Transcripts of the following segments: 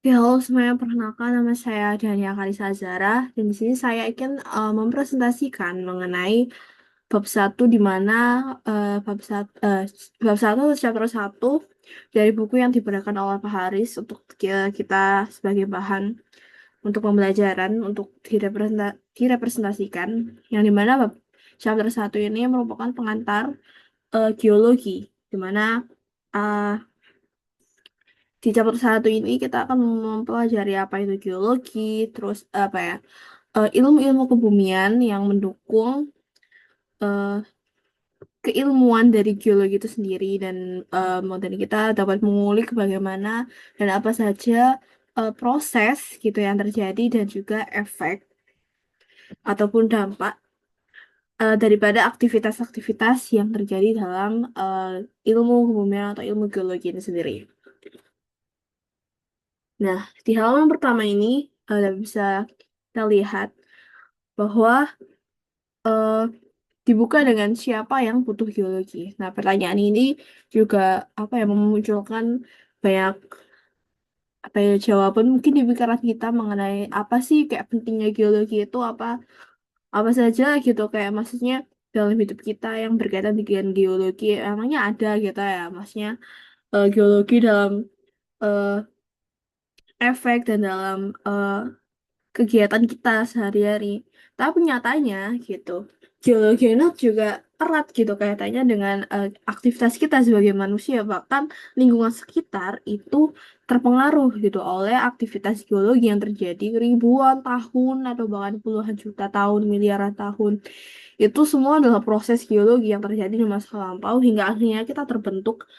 Ya, halo semuanya, perkenalkan nama saya Dania Kalisa Zara, dan di sini saya ingin mempresentasikan mengenai bab satu di mana bab satu chapter satu dari buku yang diberikan oleh Pak Haris untuk kita sebagai bahan untuk pembelajaran untuk direpresentasikan, yang dimana bab chapter satu ini merupakan pengantar geologi, di mana eh, di chapter satu ini kita akan mempelajari apa itu geologi, terus apa ya, ilmu-ilmu kebumian yang mendukung eh, keilmuan dari geologi itu sendiri, dan dan kita dapat mengulik bagaimana dan apa saja proses gitu yang terjadi dan juga efek ataupun dampak daripada aktivitas-aktivitas yang terjadi dalam ilmu kebumian atau ilmu geologi ini sendiri. Nah, di halaman pertama ini bisa kita lihat bahwa eh, dibuka dengan siapa yang butuh geologi. Nah, pertanyaan ini juga apa ya, memunculkan banyak apa ya, jawaban mungkin di pikiran kita mengenai apa sih kayak pentingnya geologi itu, apa apa saja gitu, kayak maksudnya dalam hidup kita yang berkaitan dengan geologi emangnya ada gitu ya, maksudnya geologi dalam eh, efek dan dalam kegiatan kita sehari-hari. Tapi nyatanya gitu, geologi itu juga erat gitu kaitannya dengan aktivitas kita sebagai manusia. Bahkan lingkungan sekitar itu terpengaruh gitu oleh aktivitas geologi yang terjadi ribuan tahun atau bahkan puluhan juta tahun, miliaran tahun. Itu semua adalah proses geologi yang terjadi di masa lampau hingga akhirnya kita terbentuk,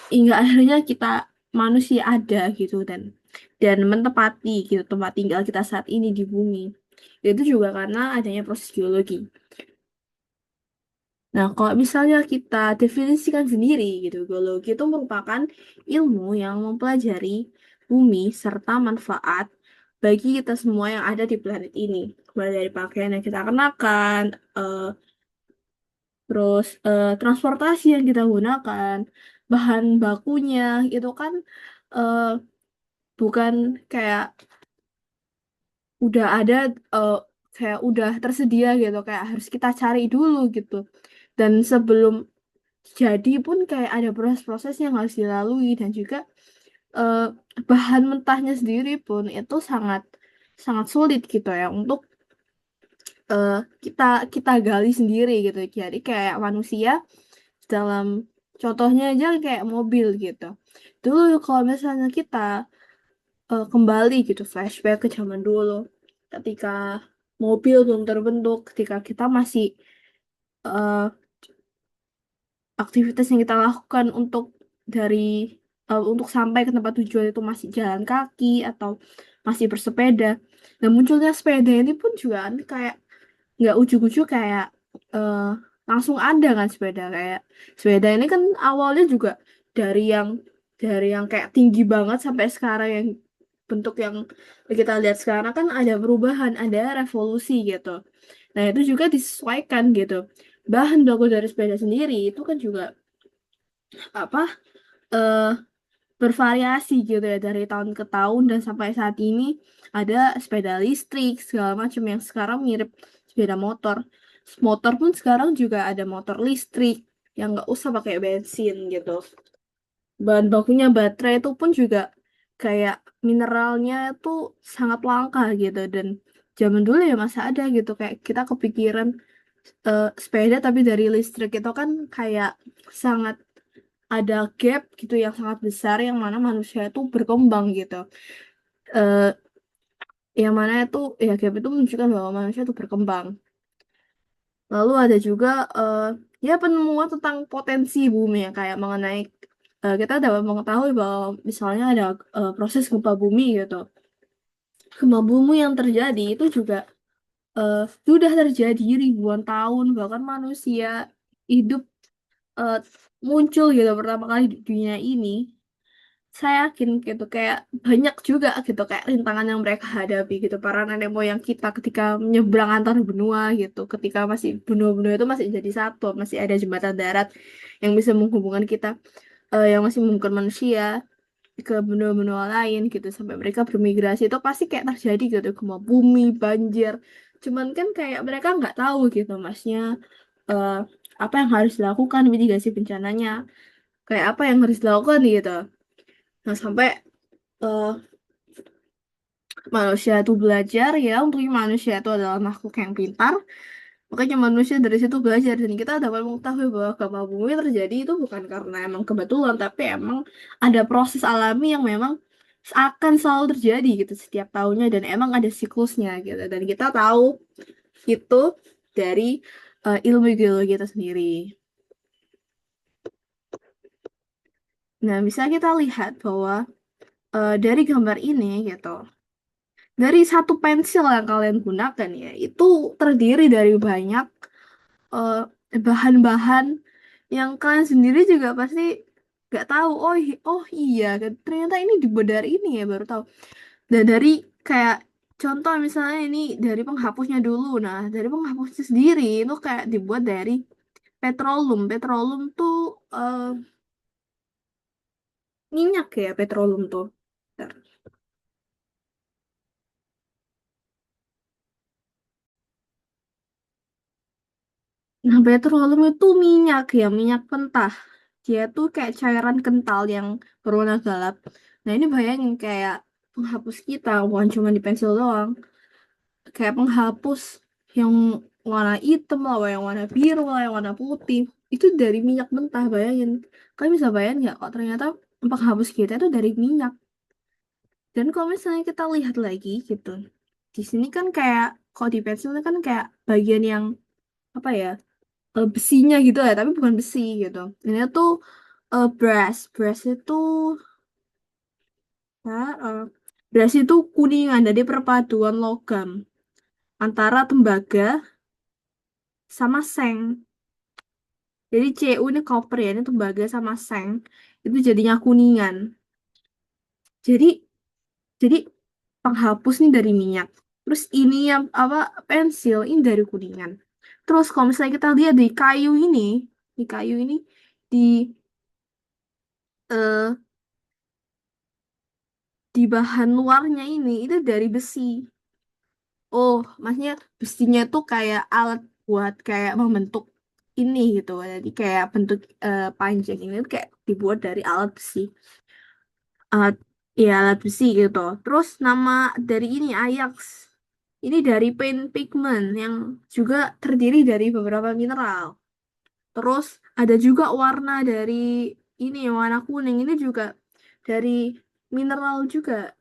hingga akhirnya kita manusia ada gitu, dan menempati gitu tempat tinggal kita saat ini di bumi. Itu juga karena adanya proses geologi. Nah, kalau misalnya kita definisikan sendiri gitu, geologi itu merupakan ilmu yang mempelajari bumi serta manfaat bagi kita semua yang ada di planet ini. Mulai dari pakaian yang kita kenakan, eh, terus transportasi yang kita gunakan, bahan bakunya itu kan eh, bukan kayak udah ada, eh, kayak udah tersedia gitu, kayak harus kita cari dulu gitu. Dan sebelum jadi pun kayak ada proses-proses yang harus dilalui, dan juga eh, bahan mentahnya sendiri pun itu sangat sangat sulit gitu ya untuk eh, kita kita gali sendiri gitu. Jadi kayak manusia dalam contohnya aja kayak mobil gitu. Dulu kalau misalnya kita kembali gitu, flashback ke zaman dulu ketika mobil belum terbentuk, ketika kita masih eh, aktivitas yang kita lakukan dari untuk sampai ke tempat tujuan itu masih jalan kaki atau masih bersepeda. Dan munculnya sepeda ini pun juga kan kayak nggak ujuk-ujuk kayak eh, langsung ada kan sepeda. Kayak sepeda ini kan awalnya juga dari yang dari yang kayak tinggi banget sampai sekarang yang bentuk yang kita lihat sekarang, kan ada perubahan, ada revolusi gitu. Nah, itu juga disesuaikan gitu. Bahan baku dari sepeda sendiri itu kan juga apa eh bervariasi gitu ya dari tahun ke tahun, dan sampai saat ini ada sepeda listrik segala macam yang sekarang mirip sepeda motor. Motor pun sekarang juga ada motor listrik yang nggak usah pakai bensin gitu. Bahan bakunya baterai itu pun juga kayak mineralnya itu sangat langka gitu, dan zaman dulu ya masa ada gitu kayak kita kepikiran sepeda tapi dari listrik, itu kan kayak sangat ada gap gitu yang sangat besar, yang mana manusia itu berkembang gitu. eh yang mana itu ya, gap itu menunjukkan bahwa manusia itu berkembang. Lalu ada juga eh ya penemuan tentang potensi bumi ya, kayak mengenai kita dapat mengetahui bahwa misalnya ada proses gempa bumi gitu. Gempa bumi yang terjadi itu juga sudah terjadi ribuan tahun, bahkan manusia hidup eh, muncul gitu pertama kali di dunia ini. Saya yakin gitu kayak banyak juga gitu kayak rintangan yang mereka hadapi gitu, para nenek moyang kita ketika menyeberang antar benua gitu, ketika masih benua-benua itu masih jadi satu, masih ada jembatan darat yang bisa menghubungkan kita, yang masih menghubungkan manusia. ke benua-benua lain gitu sampai mereka bermigrasi itu pasti kayak terjadi gitu gempa bumi, banjir. Cuman kan kayak mereka nggak tahu gitu masnya eh, apa yang harus dilakukan mitigasi bencananya, kayak apa yang harus dilakukan gitu. Nah, sampai eh, manusia itu belajar ya untuk manusia itu adalah makhluk yang pintar. Makanya manusia dari situ belajar dan kita dapat mengetahui bahwa gempa bumi terjadi itu bukan karena emang kebetulan, tapi emang ada proses alami yang memang akan selalu terjadi gitu setiap tahunnya dan emang ada siklusnya gitu. Dan kita tahu itu dari ilmu geologi itu sendiri. Nah, bisa kita lihat bahwa dari gambar ini gitu, dari satu pensil yang kalian gunakan ya, itu terdiri dari banyak eh, bahan-bahan yang kalian sendiri juga pasti nggak tahu. Oh, oh iya, ternyata ini dibuat dari ini ya, baru tahu. Dan dari kayak contoh misalnya ini dari penghapusnya dulu. Nah, dari penghapusnya sendiri itu kayak dibuat dari petroleum. Petroleum tuh minyak ya, petroleum tuh. Bentar. Nah, petroleum itu minyak ya, minyak mentah. Dia tuh kayak cairan kental yang berwarna gelap. Nah, ini bayangin kayak penghapus kita, bukan cuma di pensil doang. Kayak penghapus yang warna hitam lah, yang warna biru lah, yang warna putih. Itu dari minyak mentah, bayangin. Kalian bisa bayangin nggak kok ternyata penghapus kita itu dari minyak. Dan kalau misalnya kita lihat lagi gitu, di sini kan kayak, kalau di pensil ini kan kayak bagian yang apa ya, besinya gitu ya, tapi bukan besi gitu. Ini tuh brass. Ya, brass itu kuningan, jadi perpaduan logam antara tembaga sama seng. Jadi Cu ini copper ya, ini tembaga sama seng. Itu jadinya kuningan. Jadi jadi penghapus nih dari minyak. Terus ini yang apa, pensil ini dari kuningan. Terus kalau misalnya kita lihat di kayu ini di eh, di bahan luarnya ini itu dari besi. Oh, maksudnya besinya tuh kayak alat buat kayak membentuk ini gitu. Jadi kayak bentuk panjang ini tuh kayak dibuat dari alat besi. Alat, ya alat besi gitu. Terus nama dari ini Ajax. Ini dari paint pigment yang juga terdiri dari beberapa mineral. Terus ada juga warna dari ini warna kuning ini juga dari mineral juga.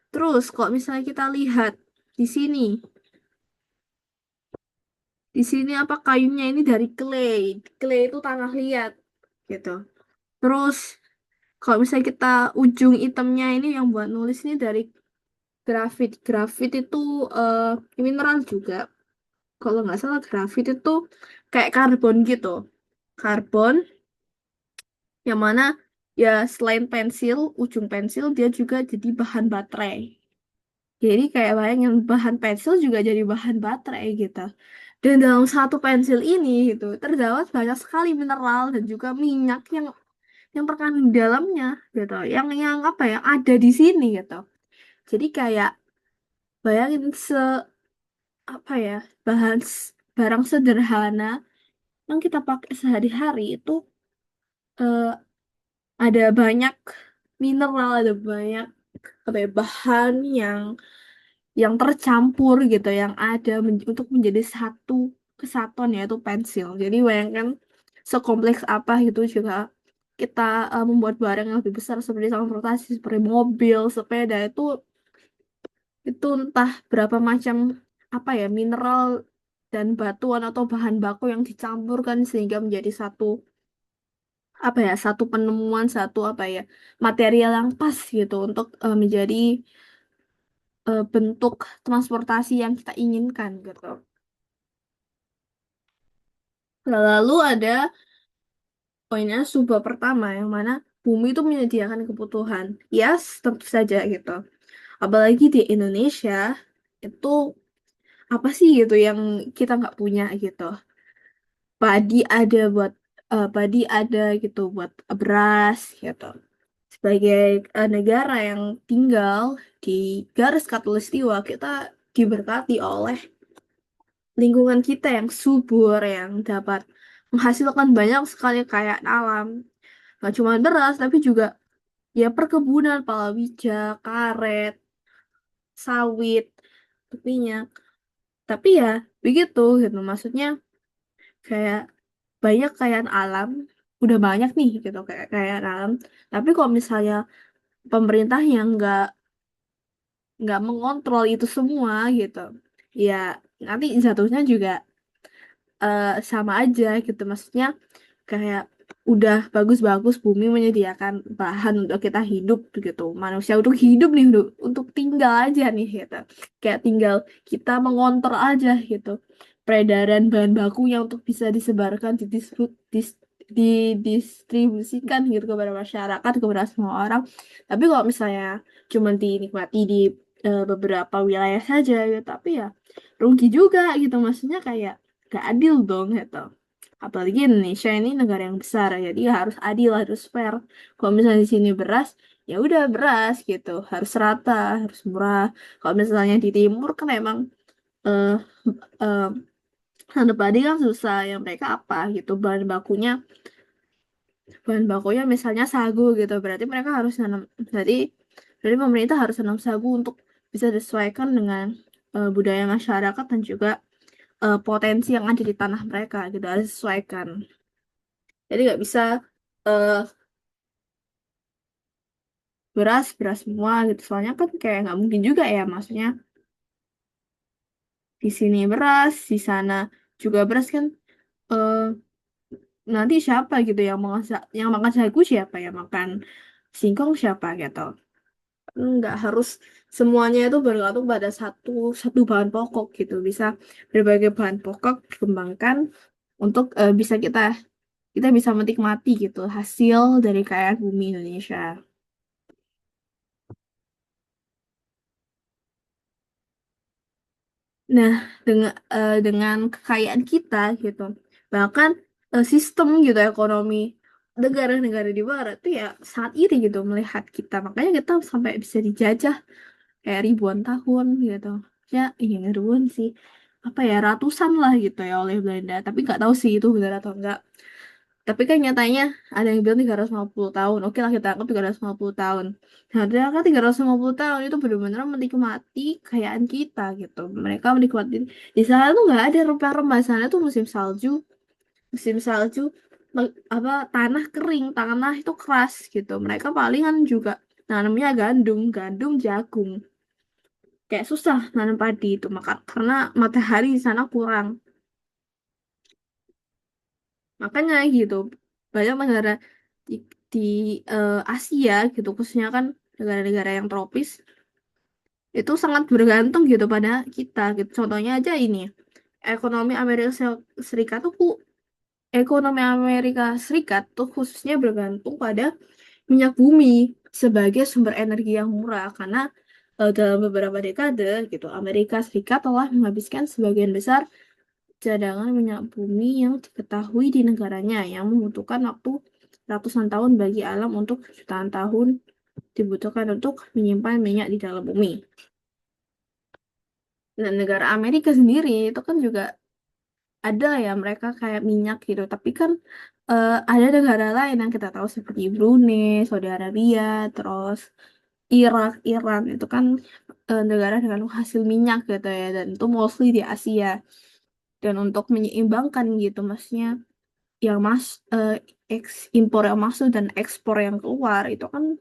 Terus kok misalnya kita lihat di sini, di sini apa kayunya ini dari clay. Clay itu tanah liat gitu. Terus kalau misalnya kita ujung itemnya ini yang buat nulis ini dari grafit. Grafit itu eh, mineral juga. Kalau nggak salah grafit itu kayak karbon gitu. Karbon yang mana ya selain pensil, ujung pensil dia juga jadi bahan baterai. Jadi kayak bayangin bahan pensil juga jadi bahan baterai gitu. Dan dalam satu pensil ini gitu terdapat banyak sekali mineral dan juga minyak yang terkandung di dalamnya gitu. Yang apa yang ada di sini gitu. Jadi kayak bayangin apa ya, barang sederhana yang kita pakai sehari-hari itu eh, ada banyak mineral, ada banyak apa ya, bahan yang tercampur gitu, yang ada untuk menjadi satu kesatuan yaitu pensil. Jadi bayangkan sekompleks apa gitu juga kita membuat barang yang lebih besar seperti transportasi, seperti mobil, sepeda itu entah berapa macam apa ya mineral dan batuan atau bahan baku yang dicampurkan sehingga menjadi satu apa ya, satu penemuan, satu apa ya, material yang pas gitu untuk menjadi bentuk transportasi yang kita inginkan gitu. Lalu ada poinnya subbab pertama yang mana bumi itu menyediakan kebutuhan. Yes, tentu saja gitu. Apalagi di Indonesia itu apa sih gitu yang kita nggak punya gitu. Padi ada buat padi ada gitu buat beras gitu. sebagai negara yang tinggal di garis khatulistiwa, kita diberkati oleh lingkungan kita yang subur, yang dapat menghasilkan banyak sekali kekayaan alam. Gak cuma beras, tapi juga ya perkebunan, palawija, karet, sawit, minyak. Tapi ya begitu gitu. Maksudnya kayak banyak kekayaan alam, udah banyak nih gitu kayak kekayaan alam. Tapi kalau misalnya pemerintah yang nggak mengontrol itu semua gitu, ya nanti jatuhnya juga sama aja gitu. Maksudnya kayak udah bagus-bagus bumi menyediakan bahan untuk kita hidup gitu, manusia untuk hidup nih, untuk tinggal aja nih gitu, kayak tinggal kita mengontrol aja gitu peredaran bahan bakunya untuk bisa disebarkan, didistribusikan gitu kepada masyarakat, kepada semua orang. Tapi kalau misalnya cuma dinikmati di beberapa wilayah saja gitu, tapi ya rugi juga gitu. Maksudnya kayak gak adil dong gitu. Apalagi Indonesia ini negara yang besar, jadi harus adil, harus fair. Kalau misalnya di sini beras, ya udah beras gitu, harus rata, harus murah. Kalau misalnya di timur kan emang eh eh nanam padi kan susah, yang mereka apa gitu bahan bakunya misalnya sagu gitu, berarti mereka harus nanam. Jadi berarti pemerintah harus nanam sagu untuk bisa disesuaikan dengan budaya masyarakat dan juga potensi yang ada di tanah mereka gitu, harus disesuaikan. Jadi nggak bisa eh, beras beras semua gitu, soalnya kan kayak nggak mungkin juga ya. Maksudnya di sini beras, di sana juga beras kan. eh, Nanti siapa gitu yang makan sagu, siapa yang makan singkong, siapa gitu. Nggak harus semuanya itu bergantung pada satu satu bahan pokok gitu. Bisa berbagai bahan pokok dikembangkan untuk bisa kita kita bisa menikmati gitu hasil dari kekayaan bumi Indonesia. Nah, dengan kekayaan kita gitu, bahkan sistem gitu ekonomi negara-negara di barat tuh ya sangat iri gitu melihat kita. Makanya kita sampai bisa dijajah kayak ribuan tahun gitu. Ya, iya nggak ribuan sih. Apa ya, ratusan lah gitu ya oleh Belanda. Tapi nggak tahu sih itu benar atau enggak. Tapi kan nyatanya ada yang bilang 350 tahun. Oke lah kita anggap 350 tahun. Nah, ternyata kan 350 tahun itu benar-benar menikmati kekayaan kita gitu. Mereka menikmati. Di sana tuh nggak ada rempah-rempah. Di sana tuh musim salju. Musim salju, apa, tanah kering, tanah itu keras gitu. Mereka palingan juga nanamnya gandum, gandum, jagung. Kayak susah nanam padi itu. Maka karena matahari di sana kurang. Makanya gitu, banyak negara di, di Asia gitu, khususnya kan negara-negara yang tropis, itu sangat bergantung gitu pada kita gitu. Contohnya aja ini, ekonomi Serikat tuh, ekonomi Amerika Serikat tuh khususnya bergantung pada minyak bumi sebagai sumber energi yang murah, karena dalam beberapa dekade gitu Amerika Serikat telah menghabiskan sebagian besar cadangan minyak bumi yang diketahui di negaranya, yang membutuhkan waktu ratusan tahun bagi alam untuk jutaan tahun dibutuhkan untuk menyimpan minyak di dalam bumi. Dan negara Amerika sendiri itu kan juga ada ya mereka kayak minyak gitu, tapi kan ada negara lain yang kita tahu seperti Brunei, Saudi Arabia, terus Irak, Iran itu kan negara dengan hasil minyak gitu ya, dan itu mostly di Asia. Dan untuk menyeimbangkan gitu, maksudnya yang eh, impor yang masuk dan ekspor yang keluar itu kan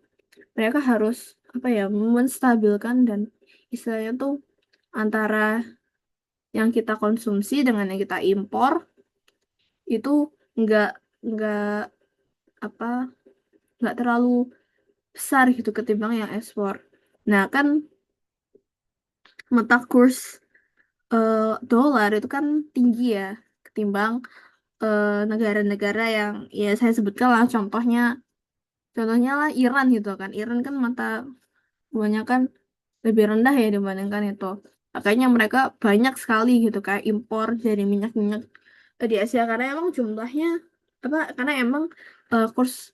mereka harus apa ya, menstabilkan, dan istilahnya tuh antara yang kita konsumsi dengan yang kita impor itu nggak nggak apa nggak terlalu besar gitu ketimbang yang ekspor. Nah kan mata kurs dolar itu kan tinggi ya ketimbang negara-negara yang ya saya sebutkan lah, contohnya lah Iran gitu kan. Iran kan mata uangnya kan lebih rendah ya dibandingkan itu. Makanya mereka banyak sekali gitu kayak impor dari minyak-minyak di Asia, karena emang jumlahnya apa? Karena emang kurs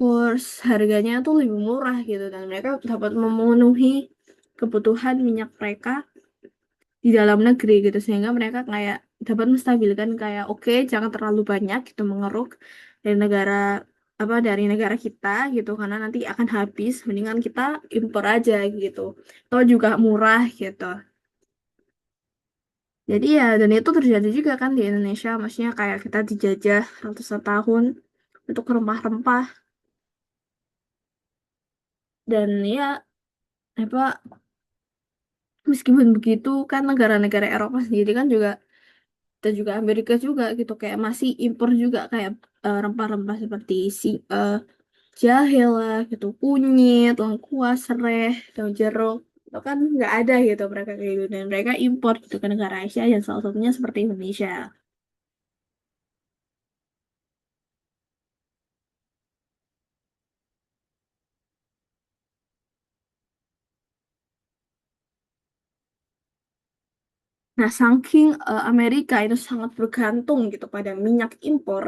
Terus harganya tuh lebih murah gitu dan mereka dapat memenuhi kebutuhan minyak mereka di dalam negeri gitu sehingga mereka kayak dapat menstabilkan kayak oke jangan terlalu banyak gitu mengeruk dari negara dari negara kita gitu karena nanti akan habis mendingan kita impor aja gitu atau juga murah gitu. Jadi ya dan itu terjadi juga kan di Indonesia maksudnya kayak kita dijajah ratusan tahun untuk rempah-rempah dan ya apa meskipun begitu kan negara-negara Eropa sendiri kan juga dan juga Amerika juga gitu kayak masih impor juga kayak rempah-rempah seperti eh, jahe lah gitu kunyit lengkuas serai daun jeruk itu kan nggak ada gitu mereka kayak gitu dan mereka impor gitu ke negara Asia yang salah satunya seperti Indonesia. Nah saking Amerika itu sangat bergantung gitu pada minyak impor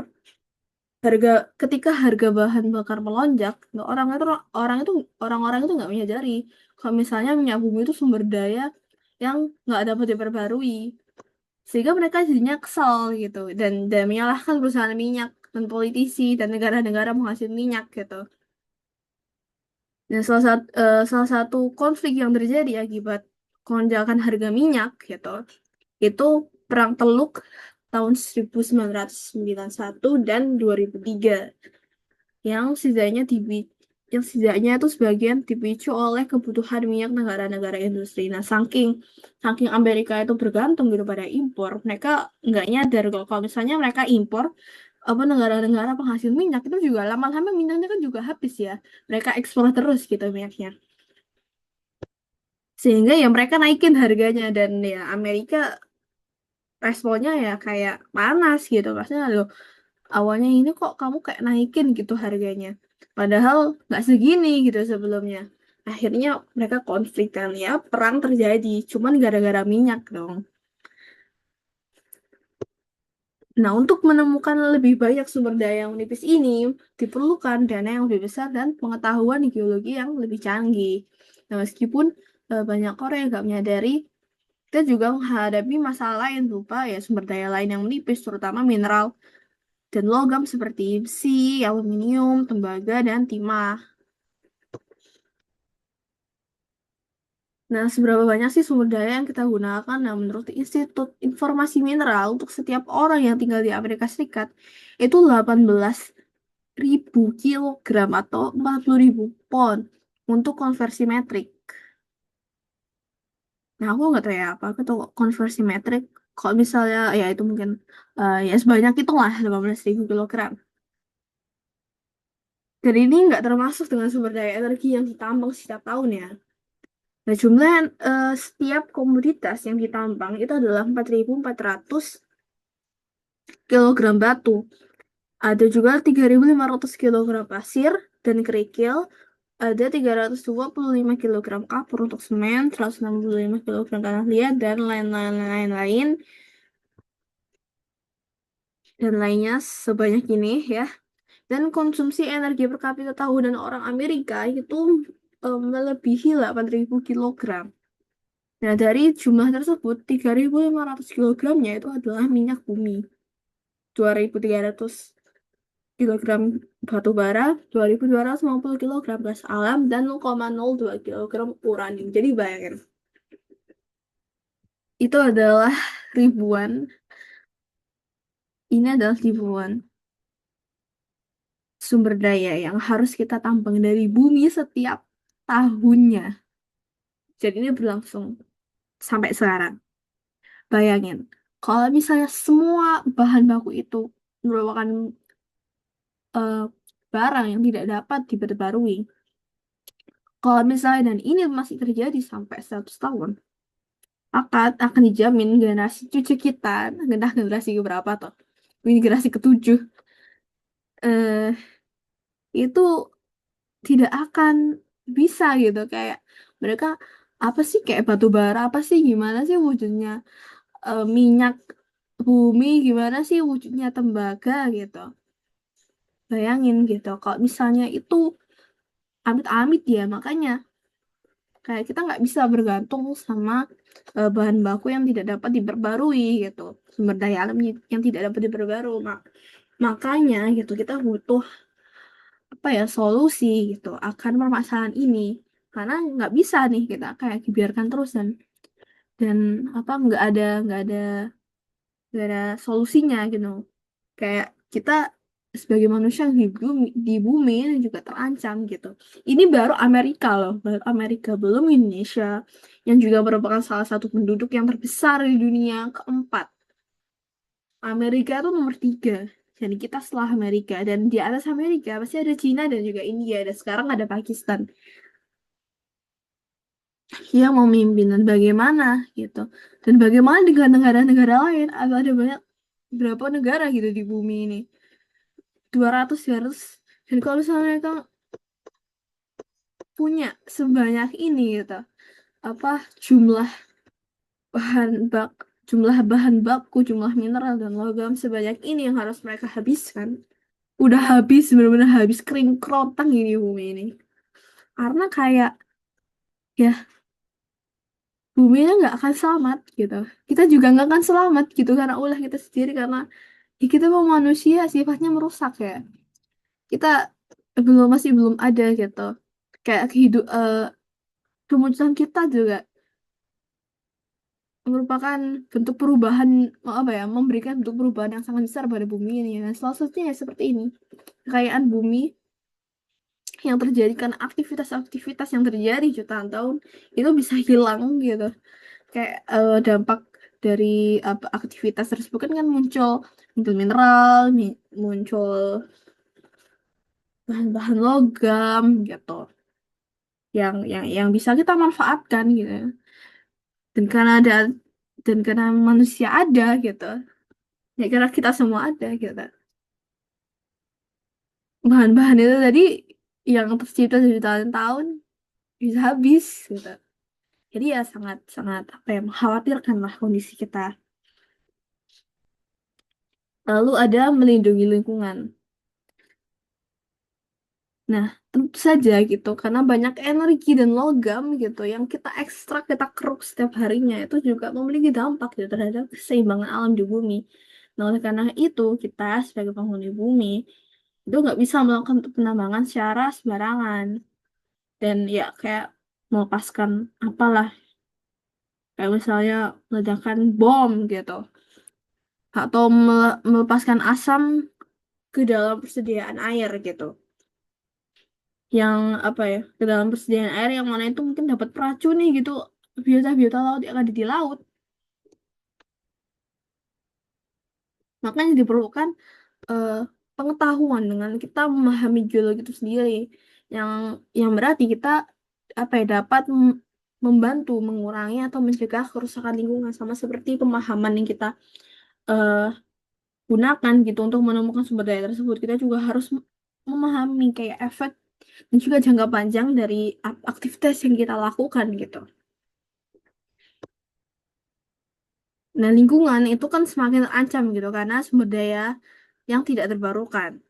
harga ketika harga bahan bakar melonjak nggak orang itu orang-orang itu nggak menyadari kalau misalnya minyak bumi itu sumber daya yang nggak dapat diperbarui sehingga mereka jadinya kesal gitu dan menyalahkan perusahaan minyak dan politisi dan negara-negara penghasil minyak gitu. Dan salah satu konflik yang terjadi akibat lonjakan harga minyak gitu itu Perang Teluk tahun 1991 dan 2003 yang setidaknya yang setidaknya itu sebagian dipicu oleh kebutuhan minyak negara-negara industri. Nah, saking Amerika itu bergantung gitu pada impor, mereka nggak nyadar kalau misalnya mereka impor apa negara-negara penghasil minyak itu juga lama-lama minyaknya kan juga habis ya. Mereka ekspor terus gitu minyaknya. Sehingga ya mereka naikin harganya dan ya Amerika responnya ya kayak panas gitu. Maksudnya awalnya ini kok kamu kayak naikin gitu harganya padahal nggak segini gitu sebelumnya akhirnya mereka konflik kan ya perang terjadi cuman gara-gara minyak dong. Nah untuk menemukan lebih banyak sumber daya yang menipis ini diperlukan dana yang lebih besar dan pengetahuan geologi yang lebih canggih. Nah meskipun banyak orang yang nggak menyadari kita juga menghadapi masalah lain berupa ya sumber daya lain yang menipis terutama mineral dan logam seperti besi, aluminium, tembaga, dan timah. Nah, seberapa banyak sih sumber daya yang kita gunakan? Nah, menurut Institut Informasi Mineral, untuk setiap orang yang tinggal di Amerika Serikat, itu 18.000 kilogram atau 40.000 pon untuk konversi metrik. Nah, aku nggak tahu ya apa itu konversi metrik. Kalau misalnya, ya itu mungkin, ya sebanyak itu lah 18.000 kilogram. Dan ini nggak termasuk dengan sumber daya energi yang ditambang setiap tahun ya. Nah, jumlah setiap komoditas yang ditambang itu adalah 4.400 kilogram batu. Ada juga 3.500 kilogram pasir dan kerikil. Ada 325 kilogram kapur untuk semen, 165 kilogram tanah liat, dan lain-lain dan lainnya sebanyak ini ya. Dan konsumsi energi per kapita tahunan orang Amerika itu melebihi 8.000 kilogram. Nah, dari jumlah tersebut, 3.500 kilogramnya itu adalah minyak bumi. 2.300 kilogram batu bara, 2.250 kilogram gas alam, dan 0,02 kilogram uranium. Jadi bayangin, itu adalah ribuan, ini adalah ribuan sumber daya yang harus kita tambang dari bumi setiap tahunnya. Jadi ini berlangsung sampai sekarang. Bayangin, kalau misalnya semua bahan baku itu merupakan eh, barang yang tidak dapat diperbarui. Kalau misalnya dan ini masih terjadi sampai 100 tahun, akan dijamin generasi cucu kita, entah generasi keberapa toh, ini generasi ketujuh, eh, itu tidak akan bisa gitu kayak mereka apa sih kayak batu bara apa sih gimana sih wujudnya minyak bumi gimana sih wujudnya tembaga gitu. Bayangin gitu, kalau misalnya itu amit-amit ya, makanya kayak kita nggak bisa bergantung sama bahan baku yang tidak dapat diperbarui gitu, sumber daya alam yang tidak dapat diperbarui. Makanya gitu kita butuh apa ya solusi gitu akan permasalahan ini, karena nggak bisa nih kita kayak dibiarkan terus dan apa nggak ada solusinya gitu. Kayak kita sebagai manusia yang di bumi ini juga terancam gitu. Ini baru Amerika loh, baru Amerika, belum Indonesia yang juga merupakan salah satu penduduk yang terbesar di dunia keempat. Amerika itu nomor 3. Jadi kita setelah Amerika, dan di atas Amerika pasti ada Cina dan juga India, dan sekarang ada Pakistan yang memimpin, dan bagaimana gitu. Dan bagaimana dengan negara-negara lain? Ada banyak, berapa negara gitu di bumi ini, 200 dan kalau misalnya mereka punya sebanyak ini gitu, apa jumlah bahan bak bahan baku, jumlah mineral dan logam sebanyak ini yang harus mereka habiskan, udah habis, benar-benar habis kering kerontang ini bumi ini, karena kayak ya buminya nggak akan selamat gitu, kita juga nggak akan selamat gitu karena ulah kita sendiri, karena ya kita mau manusia sifatnya merusak ya, kita masih belum ada gitu, kayak kemunculan kita juga merupakan bentuk perubahan, apa ya, memberikan bentuk perubahan yang sangat besar pada bumi ini. Nah, salah satunya ya seperti ini, kekayaan bumi yang terjadi karena aktivitas-aktivitas yang terjadi jutaan tahun itu bisa hilang gitu. Kayak dampak dari apa aktivitas tersebut kan muncul muncul mineral, muncul bahan-bahan logam gitu, yang bisa kita manfaatkan gitu. Dan karena ada dan karena manusia ada gitu, ya karena kita semua ada gitu, bahan-bahan itu tadi yang tercipta dari tahun-tahun bisa habis gitu. Jadi ya sangat sangat apa ya, mengkhawatirkan lah kondisi kita. Lalu ada melindungi lingkungan. Nah, tentu saja gitu, karena banyak energi dan logam gitu yang kita ekstrak, kita keruk setiap harinya, itu juga memiliki dampak gitu terhadap keseimbangan alam di bumi. Nah, oleh karena itu, kita sebagai penghuni bumi itu nggak bisa melakukan penambangan secara sembarangan. Dan ya kayak melepaskan apalah, kayak misalnya ledakan bom gitu, atau melepaskan asam ke dalam persediaan air gitu, yang apa ya, ke dalam persediaan air yang mana itu mungkin dapat beracun nih gitu, biota-biota laut yang ada di laut. Makanya diperlukan eh, pengetahuan dengan kita memahami geologi itu sendiri, yang berarti kita apa ya, dapat membantu mengurangi atau mencegah kerusakan lingkungan, sama seperti pemahaman yang kita eh, gunakan gitu untuk menemukan sumber daya tersebut. Kita juga harus memahami kayak efek dan juga jangka panjang dari aktivitas yang kita lakukan gitu. Nah, lingkungan itu kan semakin terancam gitu karena sumber daya yang tidak terbarukan.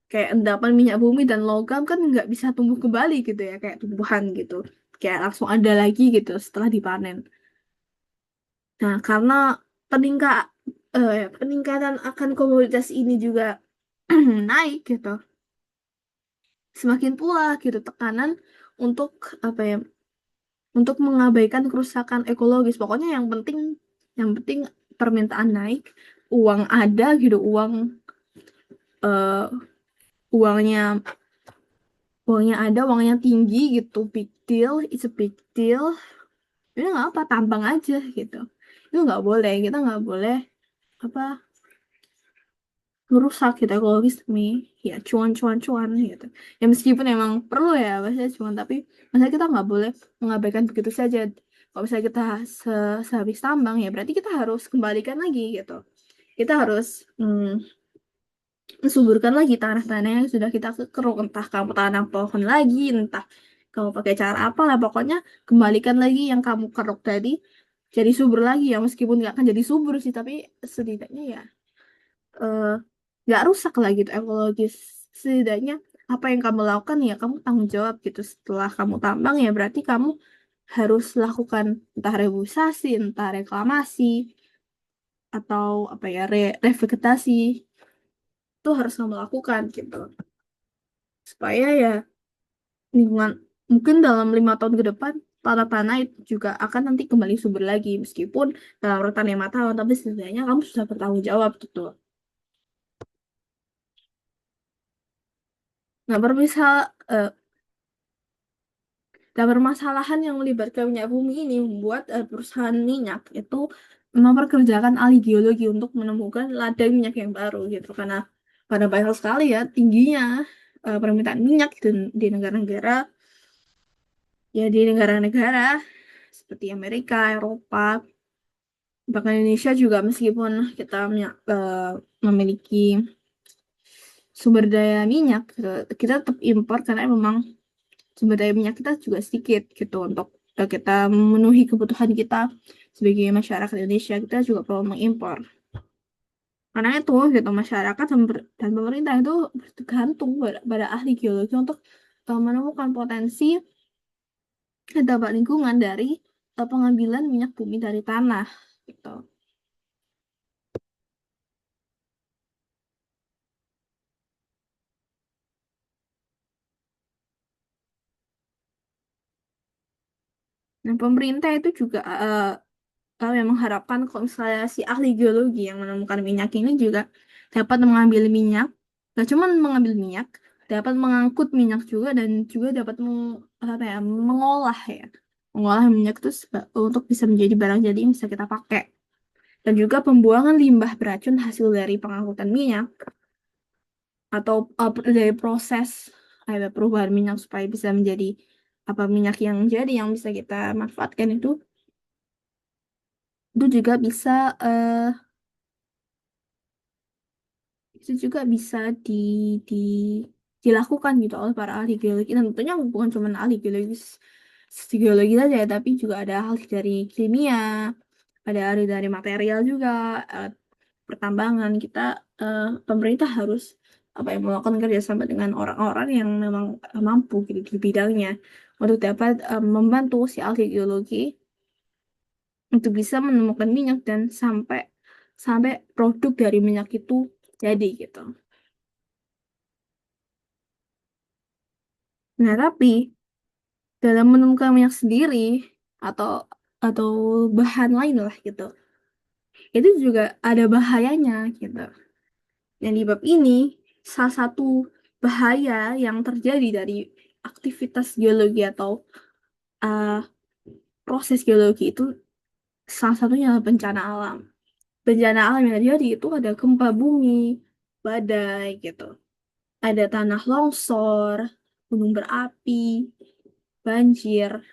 Kayak endapan minyak bumi dan logam kan nggak bisa tumbuh kembali gitu ya, kayak tumbuhan gitu. Kayak langsung ada lagi gitu setelah dipanen. Nah, karena peningkat peningkatan akan komoditas ini juga naik gitu. Semakin pula gitu tekanan untuk apa ya? Untuk mengabaikan kerusakan ekologis. Pokoknya yang penting permintaan naik, uang ada gitu, eh, uangnya uangnya ada, uangnya tinggi gitu, big deal, it's a big deal. Ini nggak apa, tambang aja gitu. Itu nggak boleh, kita nggak boleh apa merusak gitu ekologis demi ya cuan cuan cuan gitu. Ya meskipun emang perlu ya maksudnya cuan, tapi maksudnya kita nggak boleh mengabaikan begitu saja. Kalau misalnya kita sehabis tambang ya berarti kita harus kembalikan lagi gitu. Kita harus mensuburkan lagi tanah-tanah yang sudah kita keruk, entah kamu tanam pohon lagi, entah kamu pakai cara apa lah, pokoknya kembalikan lagi yang kamu keruk tadi jadi subur lagi, ya meskipun nggak akan jadi subur sih, tapi setidaknya ya eh, nggak rusak lah gitu ekologis setidaknya apa yang kamu lakukan ya kamu tanggung jawab gitu. Setelah kamu tambang ya berarti kamu harus lakukan entah reboisasi, entah reklamasi, atau apa ya revegetasi itu harus kamu lakukan gitu supaya ya lingkungan mungkin dalam 5 tahun ke depan tanah-tanah itu juga akan nanti kembali subur lagi meskipun dalam rentan 5 tahun tapi setidaknya kamu sudah bertanggung jawab gitu. Nah permisal eh, dan permasalahan yang melibatkan minyak bumi ini membuat perusahaan minyak itu memperkerjakan ahli geologi untuk menemukan ladang minyak yang baru gitu karena pada banyak sekali ya tingginya permintaan minyak di negara-negara ya di negara-negara seperti Amerika, Eropa, bahkan Indonesia juga meskipun kita memiliki sumber daya minyak gitu, kita tetap impor karena memang sumber daya minyak kita juga sedikit gitu untuk kita memenuhi kebutuhan kita sebagai masyarakat Indonesia kita juga perlu mengimpor karena itu gitu masyarakat dan pemerintah itu bergantung pada ahli geologi untuk menemukan potensi dampak lingkungan dari pengambilan minyak bumi dari tanah gitu. Nah, pemerintah itu juga kami mengharapkan kalau misalnya si ahli geologi yang menemukan minyak ini juga dapat mengambil minyak, gak cuma mengambil minyak, dapat mengangkut minyak juga dan juga dapat apa ya, mengolah ya, mengolah minyak itu untuk bisa menjadi barang jadi yang bisa kita pakai. Dan juga pembuangan limbah beracun hasil dari pengangkutan minyak atau dari proses ada perubahan minyak supaya bisa menjadi apa minyak yang jadi yang bisa kita manfaatkan itu juga bisa eh, itu juga bisa di dilakukan gitu oleh para ahli geologi dan tentunya bukan cuma ahli geologi saja ya, tapi juga ada ahli dari kimia, ada ahli dari material juga, eh, pertambangan kita pemerintah harus apa yang melakukan kerjasama dengan orang-orang yang memang mampu gitu di bidangnya untuk dapat membantu si ahli geologi untuk bisa menemukan minyak dan sampai sampai produk dari minyak itu jadi gitu. Nah, tapi dalam menemukan minyak sendiri atau atau bahan lain lah gitu, itu juga ada bahayanya gitu. Yang di bab ini, salah satu bahaya yang terjadi dari aktivitas geologi atau uh, proses geologi itu salah satunya adalah bencana alam. Bencana alam yang terjadi itu ada gempa bumi, badai gitu. Ada tanah longsor, gunung berapi, banjir,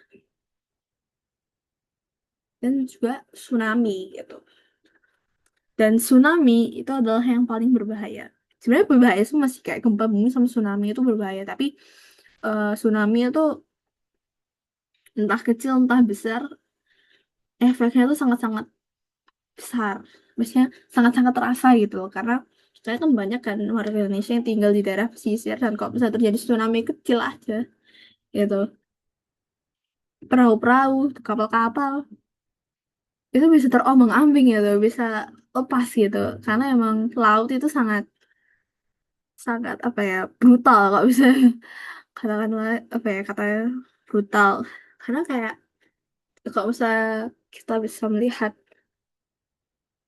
dan juga tsunami gitu. Dan tsunami itu adalah yang paling berbahaya. Sebenarnya berbahaya sih masih kayak gempa bumi sama tsunami itu berbahaya, tapi tsunami itu entah kecil entah besar, efeknya itu sangat-sangat besar. Maksudnya sangat-sangat terasa gitu loh. Karena saya kan banyak kan warga Indonesia yang tinggal di daerah pesisir dan kalau bisa terjadi tsunami kecil aja gitu. Perahu-perahu, kapal-kapal itu bisa terombang-ambing gitu, bisa lepas gitu. Karena emang laut itu sangat sangat apa ya brutal kalau bisa katakan apa ya katanya brutal karena kayak kalau misalnya kita bisa melihat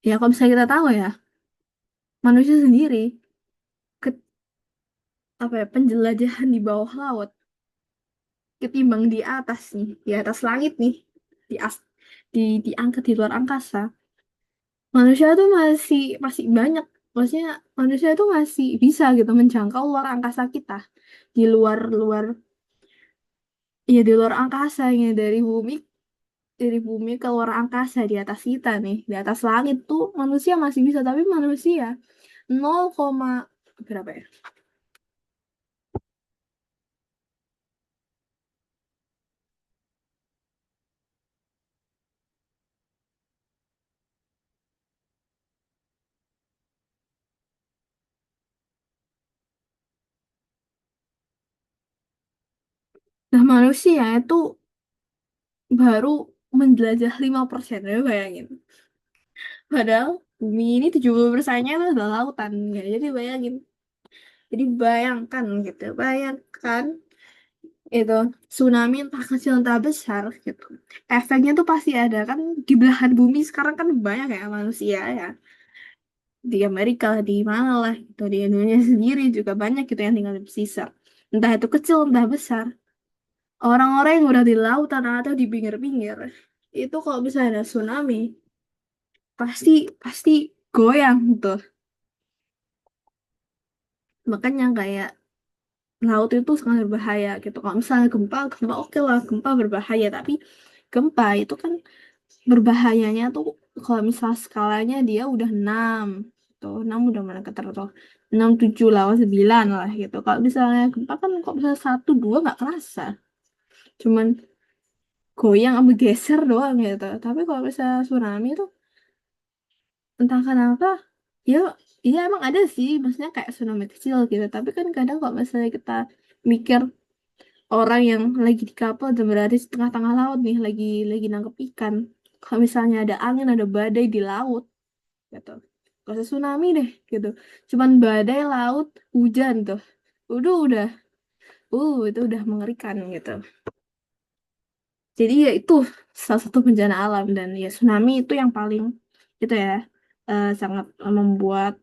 ya kalau misalnya kita tahu ya manusia sendiri ke apa ya penjelajahan di bawah laut ketimbang di atas nih di atas langit nih di as di angka di luar angkasa manusia tuh masih banyak maksudnya manusia itu masih bisa gitu menjangkau luar angkasa kita di luar luar ya di luar angkasa ya dari bumi ke luar angkasa di atas kita nih, di atas langit tuh manusia masih bisa, tapi manusia 0, berapa ya? Nah, manusia itu baru menjelajah 5%, ya bayangin. Padahal bumi ini 70%-nya itu adalah lautan. Ya, jadi bayangin. Jadi bayangkan gitu. Bayangkan itu tsunami entah kecil entah besar gitu. Efeknya tuh pasti ada kan di belahan bumi sekarang kan banyak ya manusia ya. Di Amerika, di mana lah gitu. Di Indonesia sendiri juga banyak gitu yang tinggal di pesisir. Entah itu kecil entah besar. Orang-orang yang udah di lautan atau di pinggir-pinggir itu kalau misalnya ada tsunami pasti pasti goyang tuh. Makanya kayak laut itu sangat berbahaya gitu. Kalau misalnya gempa, gempa oke lah, gempa berbahaya. Tapi gempa itu kan berbahayanya tuh kalau misal skalanya dia udah 6 tuh 6 udah mana keter tuh 6 7 lawan 9 lah gitu. Kalau misalnya gempa kan kok bisa 1 2 nggak kerasa, cuman goyang sama geser doang gitu. Tapi kalau misalnya tsunami tuh entah kenapa ya, iya emang ada sih maksudnya kayak tsunami kecil gitu, tapi kan kadang kalau misalnya kita mikir orang yang lagi di kapal dan berada di tengah-tengah laut nih, lagi nangkep ikan, kalau misalnya ada angin ada badai di laut gitu, gak usah tsunami deh gitu, cuman badai laut hujan tuh udah itu udah mengerikan gitu. Jadi ya itu salah satu bencana alam, dan ya tsunami itu yang paling itu ya, sangat membuat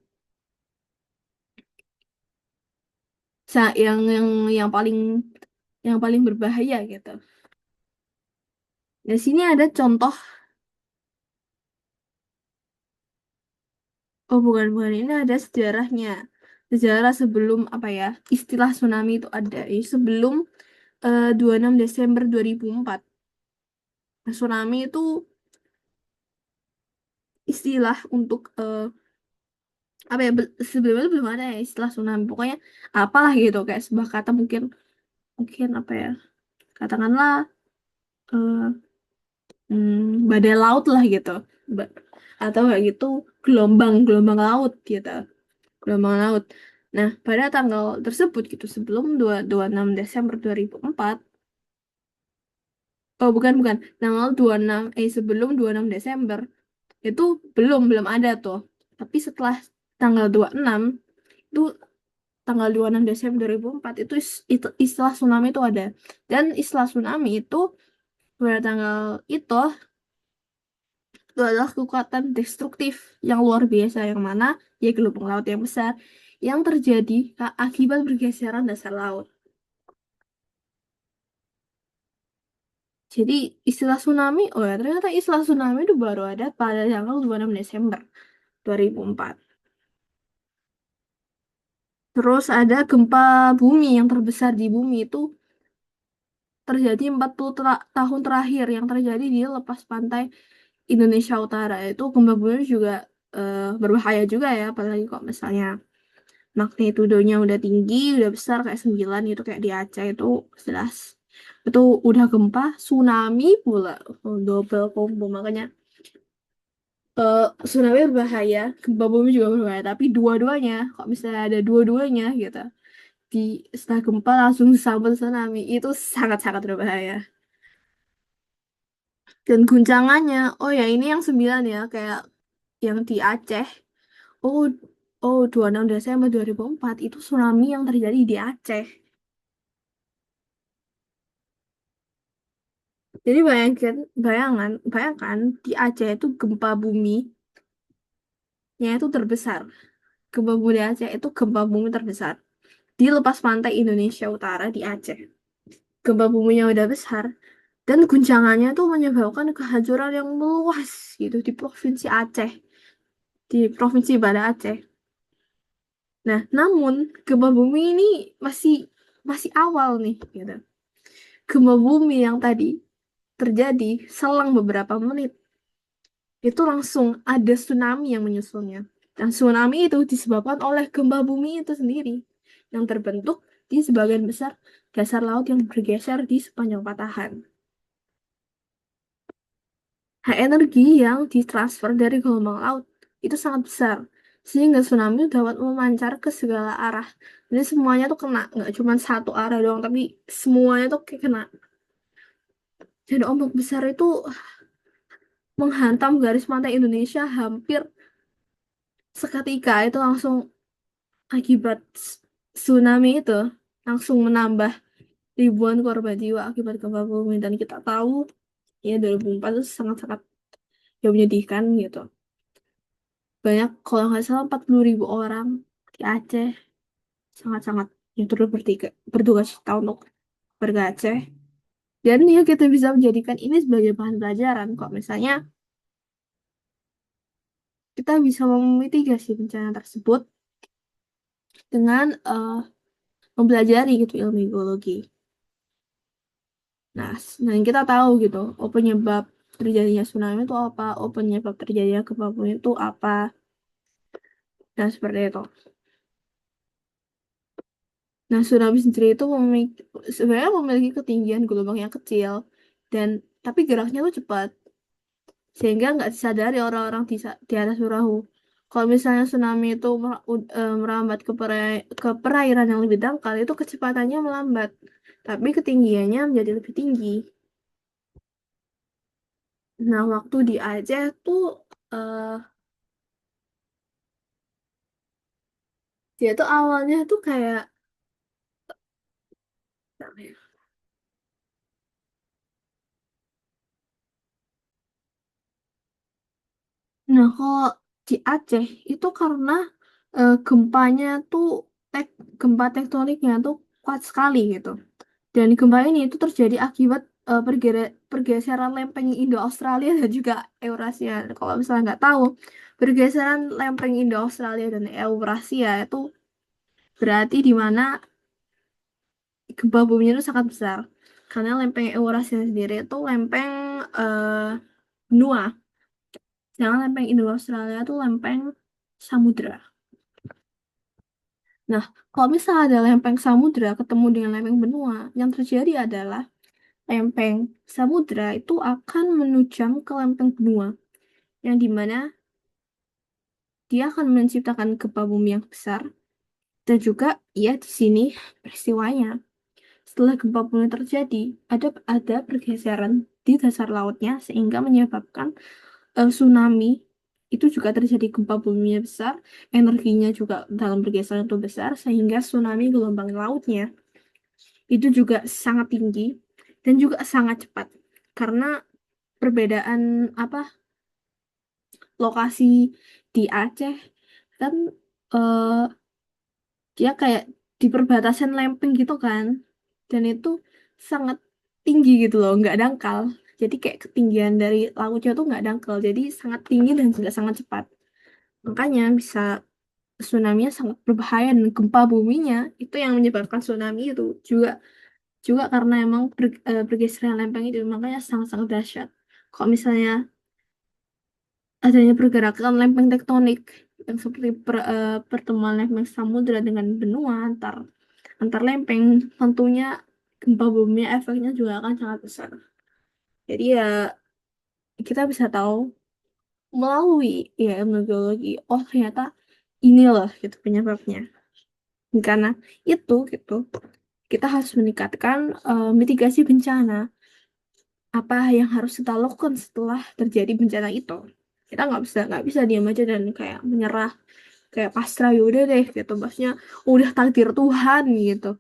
yang paling berbahaya gitu. Di sini ada contoh. Oh, bukan, ini ada sejarahnya. Sejarah sebelum apa ya, istilah tsunami itu ada. Sebelum 26 Desember 2004. Nah, tsunami itu istilah untuk apa ya, sebelumnya itu belum ada ya istilah tsunami. Pokoknya apalah gitu, kayak sebuah kata mungkin mungkin apa ya, katakanlah eh, badai laut lah gitu. Ba- atau kayak gitu gelombang gelombang laut gitu. Gelombang laut. Nah, pada tanggal tersebut gitu, sebelum 26 Desember 2004, oh bukan, tanggal 26, sebelum 26 Desember, itu belum ada tuh. Tapi setelah tanggal 26, itu tanggal 26 Desember 2004, itu istilah tsunami itu ada. Dan istilah tsunami itu pada tanggal itu, itu adalah kekuatan destruktif yang luar biasa, yang mana ya gelombang laut yang besar yang terjadi akibat bergeseran dasar laut. Jadi istilah tsunami, oh ya ternyata istilah tsunami itu baru ada pada tanggal 26 Desember 2004. Terus ada gempa bumi yang terbesar di bumi itu terjadi 40 tahun terakhir, yang terjadi di lepas pantai Indonesia Utara. Itu gempa bumi juga berbahaya juga ya, apalagi kok misalnya magnitudonya udah tinggi, udah besar kayak 9 gitu, kayak di Aceh itu jelas. Itu udah gempa, tsunami pula. Oh, double combo. Makanya tsunami berbahaya, gempa bumi juga berbahaya, tapi dua-duanya, kok misalnya ada dua-duanya gitu, di setelah gempa langsung sambal tsunami, itu sangat-sangat berbahaya. Dan guncangannya, oh ya ini yang 9 ya, kayak yang di Aceh, oh oh 26 Desember 2004 itu tsunami yang terjadi di Aceh. Jadi bayangkan di Aceh itu gempa buminya itu terbesar. Gempa bumi di Aceh itu gempa bumi terbesar di lepas pantai Indonesia Utara di Aceh. Gempa buminya udah besar dan guncangannya tuh menyebabkan kehancuran yang meluas gitu di Provinsi Aceh, di Provinsi Banda Aceh. Nah, namun gempa bumi ini masih masih awal nih gitu. Gempa bumi yang tadi terjadi selang beberapa menit itu langsung ada tsunami yang menyusulnya. Dan tsunami itu disebabkan oleh gempa bumi itu sendiri yang terbentuk di sebagian besar dasar laut yang bergeser di sepanjang patahan. Energi yang ditransfer dari gelombang laut itu sangat besar. sehingga tsunami itu dapat memancar ke segala arah. Jadi semuanya tuh kena, nggak cuma satu arah doang, tapi semuanya tuh kayak kena. Dan ombak besar itu menghantam garis pantai Indonesia hampir seketika itu langsung akibat tsunami itu langsung menambah ribuan korban jiwa akibat gempa bumi dan kita tahu ya 2004 itu sangat-sangat ya menyedihkan gitu. Banyak kalau nggak salah 40.000 orang di Aceh sangat-sangat yang turut bertugas kita untuk warga Aceh. Dan ya kita bisa menjadikan ini sebagai bahan pelajaran kok misalnya kita bisa memitigasi bencana tersebut dengan mempelajari gitu ilmu geologi. Nah, nah kita tahu gitu, oh penyebab terjadinya tsunami itu apa, oh penyebab terjadinya gempa bumi itu apa, dan seperti itu. Nah, tsunami sendiri itu sebenarnya memiliki ketinggian gelombang yang kecil, dan tapi geraknya tuh cepat, sehingga nggak disadari orang-orang di atas perahu. Kalau misalnya tsunami itu merambat ke perairan yang lebih dangkal, itu kecepatannya melambat, tapi ketinggiannya menjadi lebih tinggi. Nah, waktu di Aceh tuh eh, dia tuh awalnya tuh kayak apa ya? Nah, kalau di Aceh itu karena gempanya tuh tek gempa tektoniknya tuh kuat sekali gitu. Dan gempa ini itu terjadi akibat pergeseran lempeng Indo-Australia dan juga Eurasia. Kalau misalnya nggak tahu, pergeseran lempeng Indo-Australia dan Eurasia itu berarti di mana gempa bumi itu sangat besar. Karena lempeng Eurasia sendiri itu lempeng benua. Sedangkan lempeng Indo-Australia itu lempeng samudra. Nah, kalau misalnya ada lempeng samudra ketemu dengan lempeng benua, yang terjadi adalah lempeng samudra itu akan menujam ke lempeng benua, yang dimana dia akan menciptakan gempa bumi yang besar. Dan juga, ya di sini peristiwanya. Setelah gempa bumi terjadi, ada pergeseran di dasar lautnya sehingga menyebabkan tsunami. Itu juga terjadi gempa bumi yang besar, energinya juga dalam pergeseran itu besar sehingga tsunami gelombang lautnya itu juga sangat tinggi dan juga sangat cepat karena perbedaan apa lokasi di Aceh kan eh, dia kayak di perbatasan lempeng gitu kan dan itu sangat tinggi gitu loh nggak dangkal jadi kayak ketinggian dari lautnya tuh nggak dangkal jadi sangat tinggi dan juga sangat cepat makanya bisa tsunami-nya sangat berbahaya dan gempa buminya itu yang menyebabkan tsunami itu juga juga karena emang pergeseran lempeng itu makanya sangat-sangat dahsyat. Kalau misalnya adanya pergerakan lempeng tektonik yang seperti pertemuan lempeng samudra dengan benua antar lempeng, tentunya gempa bumi efeknya juga akan sangat besar. Jadi ya kita bisa tahu melalui ya ilmu geologi, oh ternyata ini loh gitu penyebabnya. Karena itu gitu kita harus meningkatkan mitigasi bencana apa yang harus kita lakukan setelah terjadi bencana itu kita nggak bisa diam aja dan kayak menyerah kayak pasrah ya udah deh gitu maksudnya udah takdir Tuhan gitu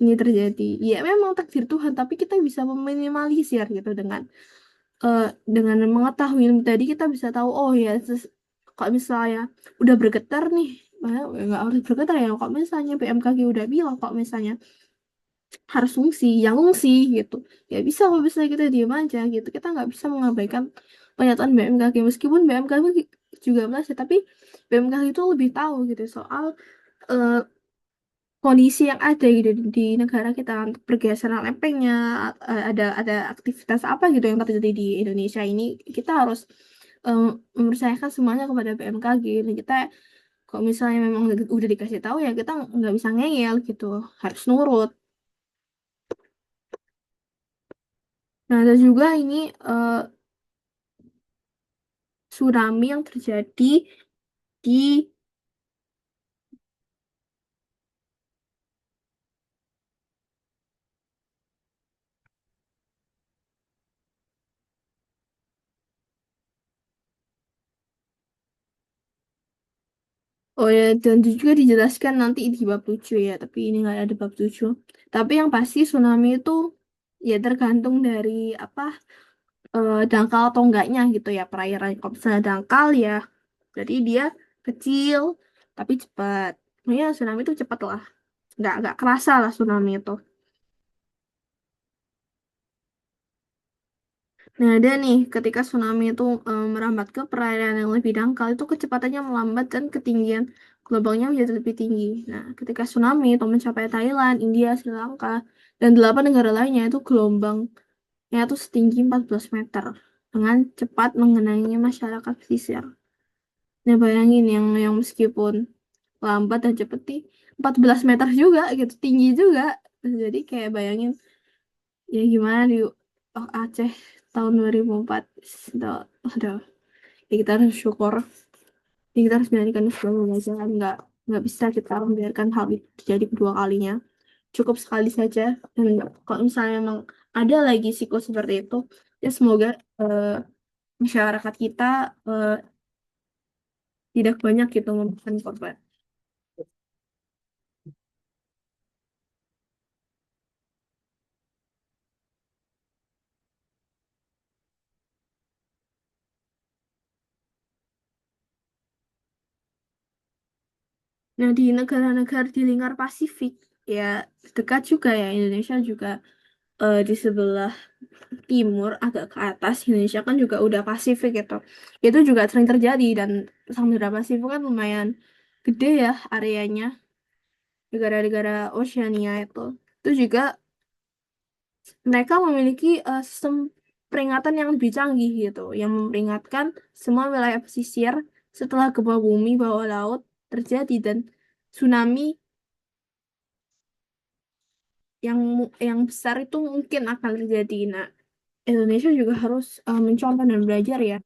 ini terjadi ya memang takdir Tuhan tapi kita bisa meminimalisir gitu eh, dengan mengetahui ilmu tadi kita bisa tahu oh ya kalau misalnya udah bergetar nih nggak harus bergetar ya kalau misalnya BMKG udah bilang kalau misalnya harus ngungsi, yang ngungsi gitu. Ya bisa kalau misalnya kita diam aja gitu. Kita nggak bisa mengabaikan pernyataan BMKG meskipun BMKG juga masih, tapi BMKG itu lebih tahu gitu soal eh, kondisi yang ada gitu di negara kita untuk pergeseran lempengnya ada aktivitas apa gitu yang terjadi di Indonesia ini kita harus eh, mempercayakan semuanya kepada BMKG dan kita kalau misalnya memang udah dikasih tahu ya kita nggak bisa ngeyel gitu harus nurut. Nah, ada juga ini tsunami yang terjadi di Oh ya, dan juga dijelaskan nanti di bab 7 ya, tapi ini nggak ada bab 7. Tapi yang pasti tsunami itu ya tergantung dari apa dangkal atau enggaknya gitu ya perairan. Kalau misalnya dangkal ya, jadi dia kecil tapi cepat. Makanya tsunami itu cepat lah, nggak kerasa lah tsunami itu. Nah, ada nih, ketika tsunami itu merambat ke perairan yang lebih dangkal, itu kecepatannya melambat dan ketinggian gelombangnya menjadi lebih tinggi. Nah, ketika tsunami itu mencapai Thailand, India, Sri Lanka, dan 8 negara lainnya, itu gelombangnya itu setinggi 14 meter dengan cepat mengenangi masyarakat pesisir. Nah, bayangin yang meskipun lambat dan cepat 14 meter juga gitu, tinggi juga. Jadi kayak bayangin ya gimana di Aceh tahun 2004. Aduh, aduh. Ya kita harus syukur, ya kita harus menjadikan itu sebagai pelajaran. Nggak bisa kita membiarkan hal itu terjadi kedua kalinya. Cukup sekali saja. Dan kalau misalnya memang ada lagi siklus seperti itu, ya semoga masyarakat kita eh, tidak banyak gitu memakan korban. Nah, di negara-negara di lingkar Pasifik, ya dekat juga ya Indonesia juga di sebelah timur agak ke atas Indonesia kan juga udah Pasifik gitu. Itu juga sering terjadi dan Samudra Pasifik kan lumayan gede ya areanya negara-negara Oceania itu. Itu juga mereka memiliki sistem peringatan yang lebih canggih gitu, yang memperingatkan semua wilayah pesisir setelah gempa bumi bawah laut terjadi dan tsunami yang besar itu mungkin akan terjadi. Nah, Indonesia juga harus mencontoh dan belajar ya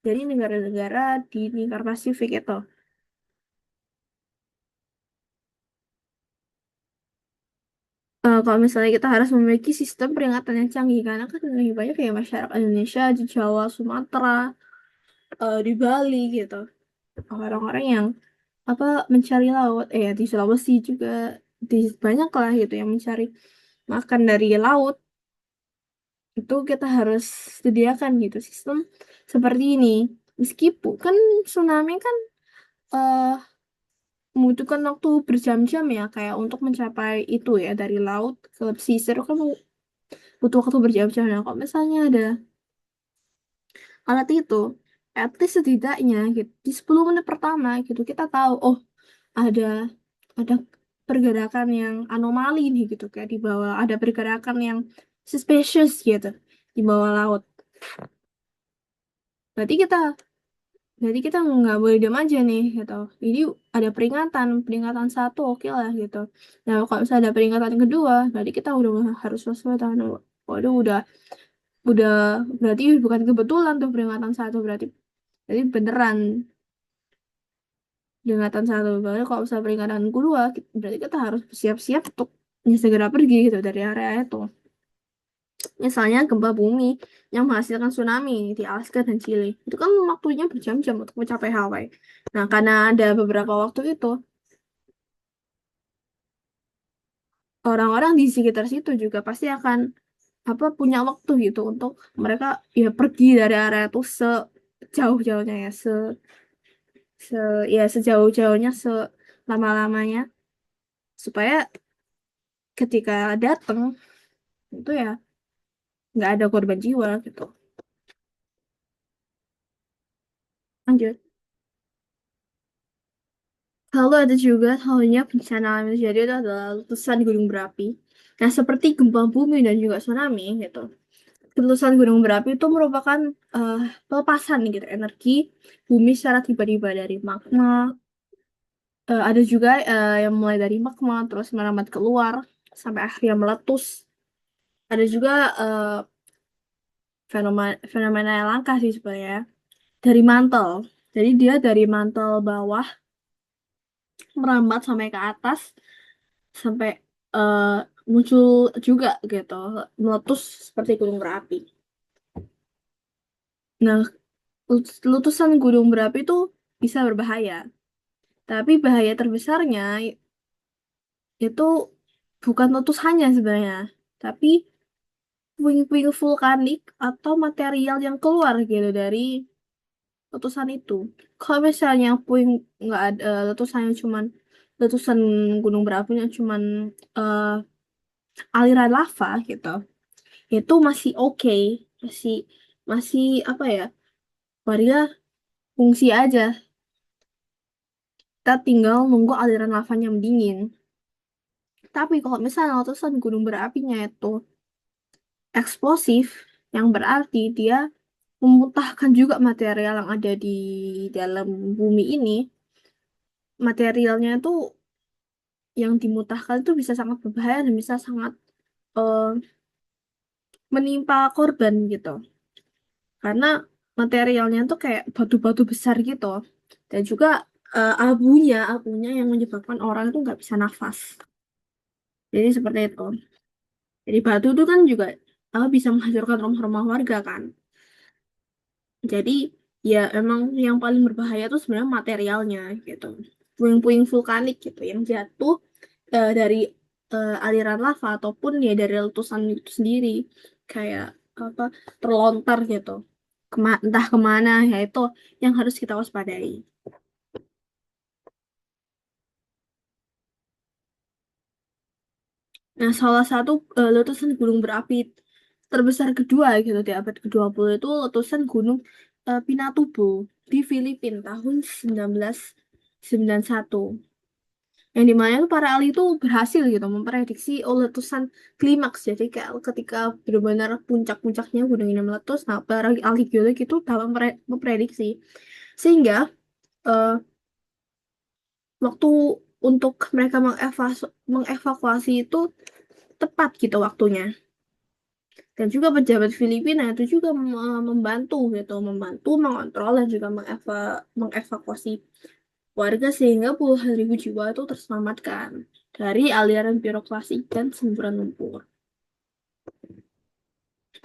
dari negara-negara di lingkar Pasifik itu. Kalau misalnya kita harus memiliki sistem peringatan yang canggih, karena kan lebih banyak ya masyarakat Indonesia di Jawa, Sumatera, di Bali gitu. Orang-orang yang apa mencari laut, di Sulawesi juga di banyak lah gitu yang mencari makan dari laut. Itu kita harus sediakan gitu sistem seperti ini. Meskipun kan tsunami kan eh membutuhkan waktu berjam-jam ya kayak untuk mencapai itu ya dari laut ke pesisir kan butuh waktu berjam-jam. Nah, kalau misalnya ada alat itu, at least setidaknya gitu di 10 menit pertama gitu kita tahu oh ada ada pergerakan yang anomali nih gitu kayak di bawah ada pergerakan yang suspicious gitu di bawah laut. Berarti kita Jadi kita nggak boleh diam aja nih gitu. Jadi ada peringatan satu oke lah gitu. Nah kalau misalnya ada peringatan kedua, berarti kita udah harus waspada. Waduh udah berarti bukan kebetulan tuh peringatan satu berarti beneran peringatan satu. Berarti kalau misalnya peringatan kedua, berarti kita harus siap-siap untuk segera pergi gitu dari area itu. Misalnya gempa bumi yang menghasilkan tsunami di Alaska dan Chili. Itu kan waktunya berjam-jam untuk mencapai Hawaii. Nah, karena ada beberapa waktu itu, orang-orang di sekitar situ juga pasti akan apa punya waktu gitu untuk mereka ya pergi dari area itu sejauh-jauhnya ya, se ya sejauh-jauhnya, selama-lamanya supaya ketika datang itu ya nggak ada korban jiwa gitu. Lanjut. Lalu ada juga halnya bencana alam yang terjadi itu adalah letusan gunung berapi. Nah, seperti gempa bumi dan juga tsunami gitu. Letusan gunung berapi itu merupakan eh, pelepasan gitu energi bumi secara tiba-tiba dari magma. Ada juga yang mulai dari magma terus merambat keluar sampai akhirnya meletus. Ada juga fenomena fenomena yang langka sih sebenarnya dari mantel. Jadi dia dari mantel bawah merambat sampai ke atas sampai eh, muncul juga gitu meletus seperti gunung berapi. Nah, letusan gunung berapi itu bisa berbahaya. Tapi bahaya terbesarnya itu bukan letusannya sebenarnya, tapi puing-puing vulkanik atau material yang keluar gitu dari letusan itu. Kalau misalnya puing nggak ada letusannya cuman letusan gunung berapinya cuman eh, aliran lava gitu, itu masih oke, masih masih apa ya? Warga fungsi aja. Kita tinggal nunggu aliran lavanya mendingin. Tapi kalau misalnya letusan gunung berapinya itu eksplosif, yang berarti dia memuntahkan juga material yang ada di dalam bumi ini. Materialnya itu yang dimutahkan itu bisa sangat berbahaya dan bisa sangat eh, menimpa korban gitu. Karena materialnya tuh kayak batu-batu besar gitu. Dan juga abunya yang menyebabkan orang itu nggak bisa nafas. Jadi seperti itu. Jadi batu itu kan juga bisa menghancurkan rumah-rumah warga kan. Jadi ya emang yang paling berbahaya tuh sebenarnya materialnya gitu. Puing-puing vulkanik gitu yang jatuh dari aliran lava ataupun ya dari letusan itu sendiri kayak apa terlontar gitu. Entah kemana ya itu yang harus kita waspadai. Nah, salah satu letusan gunung berapi terbesar kedua gitu di abad ke-20 itu letusan gunung Pinatubo di Filipina tahun 1991. Yang dimana tuh para ahli itu berhasil gitu memprediksi letusan klimaks. Jadi kayak ketika benar-benar puncak-puncaknya gunung ini meletus, nah para ahli geologi itu dapat memprediksi. Sehingga eh, waktu untuk mereka mengevakuasi itu tepat gitu waktunya. Dan juga pejabat Filipina itu juga membantu gitu, membantu mengontrol dan juga mengevakuasi warga sehingga puluhan ribu jiwa itu terselamatkan dari aliran birokrasi dan semburan lumpur.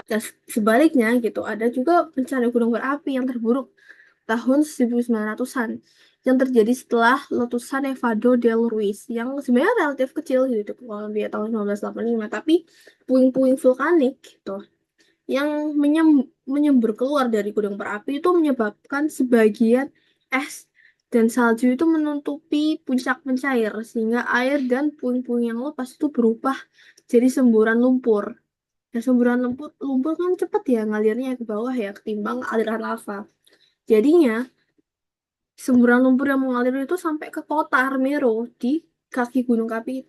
Dan sebaliknya gitu, ada juga bencana gunung berapi yang terburuk tahun 1900-an yang terjadi setelah letusan Nevado del Ruiz yang sebenarnya relatif kecil gitu di Kolombia tahun 1985, tapi puing-puing vulkanik gitu yang menyembur keluar dari gunung berapi itu menyebabkan sebagian es dan salju itu menutupi puncak pencair sehingga air dan puing-puing yang lepas itu berubah jadi semburan lumpur. Dan semburan lumpur kan cepat ya ngalirnya ke bawah ya ketimbang aliran lava. Jadinya semburan lumpur yang mengalir itu sampai ke kota Armero kaki gunung api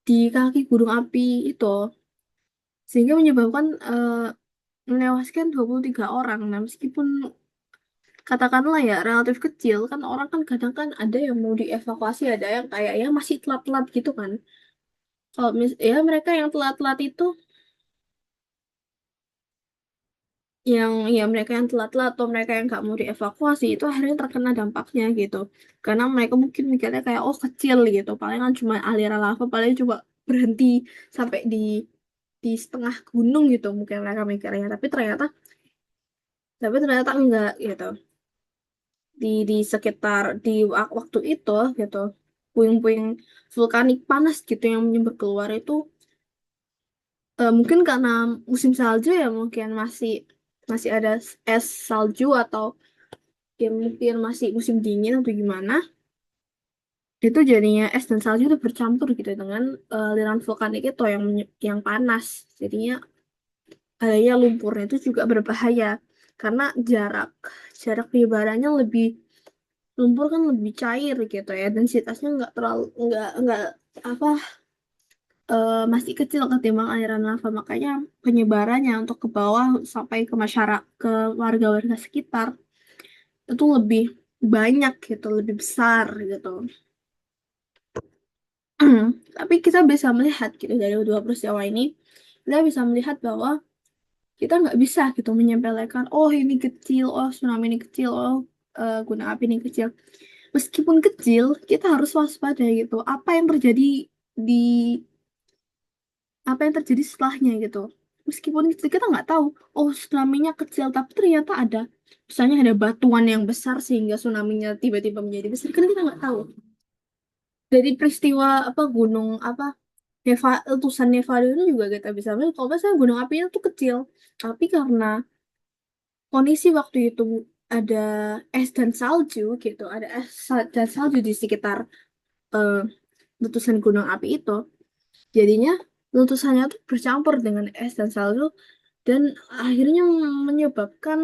di kaki gunung api itu sehingga menyebabkan menewaskan 23 orang. Nah, meskipun katakanlah ya relatif kecil, kan orang kan kadang kan ada yang mau dievakuasi, ada yang kayak ya masih telat-telat gitu kan. Kalau ya mereka yang telat-telat itu, mereka yang telat-telat atau mereka yang nggak mau dievakuasi itu akhirnya terkena dampaknya gitu. Karena mereka mungkin mikirnya kayak oh kecil gitu, paling kan cuma aliran lava, paling coba berhenti sampai di setengah gunung gitu mungkin mereka mikirnya. Tapi ternyata enggak gitu. Di sekitar waktu itu gitu puing-puing vulkanik panas gitu yang menyembur keluar itu mungkin karena musim salju ya mungkin masih masih ada es salju atau ya mungkin masih musim dingin atau gimana itu jadinya es dan salju itu bercampur gitu dengan aliran vulkanik itu yang panas jadinya adanya lumpurnya itu juga berbahaya karena jarak jarak penyebarannya lebih lumpur kan lebih cair gitu ya densitasnya nggak apa masih kecil ketimbang aliran lava makanya penyebarannya untuk ke bawah sampai ke masyarakat ke warga-warga sekitar itu lebih banyak gitu lebih besar gitu. Tapi kita bisa melihat gitu dari dua peristiwa ini kita bisa melihat bahwa kita nggak bisa gitu menyepelekan oh ini kecil oh tsunami ini kecil oh gunung api ini kecil. Meskipun kecil, kita harus waspada gitu. Di Apa yang terjadi setelahnya gitu. Meskipun kita nggak tahu, oh tsunami-nya kecil, tapi ternyata misalnya ada batuan yang besar sehingga tsunami-nya tiba-tiba menjadi besar. Kan kita nggak tahu. Dari peristiwa apa gunung apa letusan Nevada itu juga kita bisa melihat kalau misalnya gunung apinya tuh kecil, tapi karena kondisi waktu itu ada es dan salju gitu, ada es dan salju di sekitar eh, letusan gunung api itu, jadinya letusannya tuh bercampur dengan es dan salju dan akhirnya menyebabkan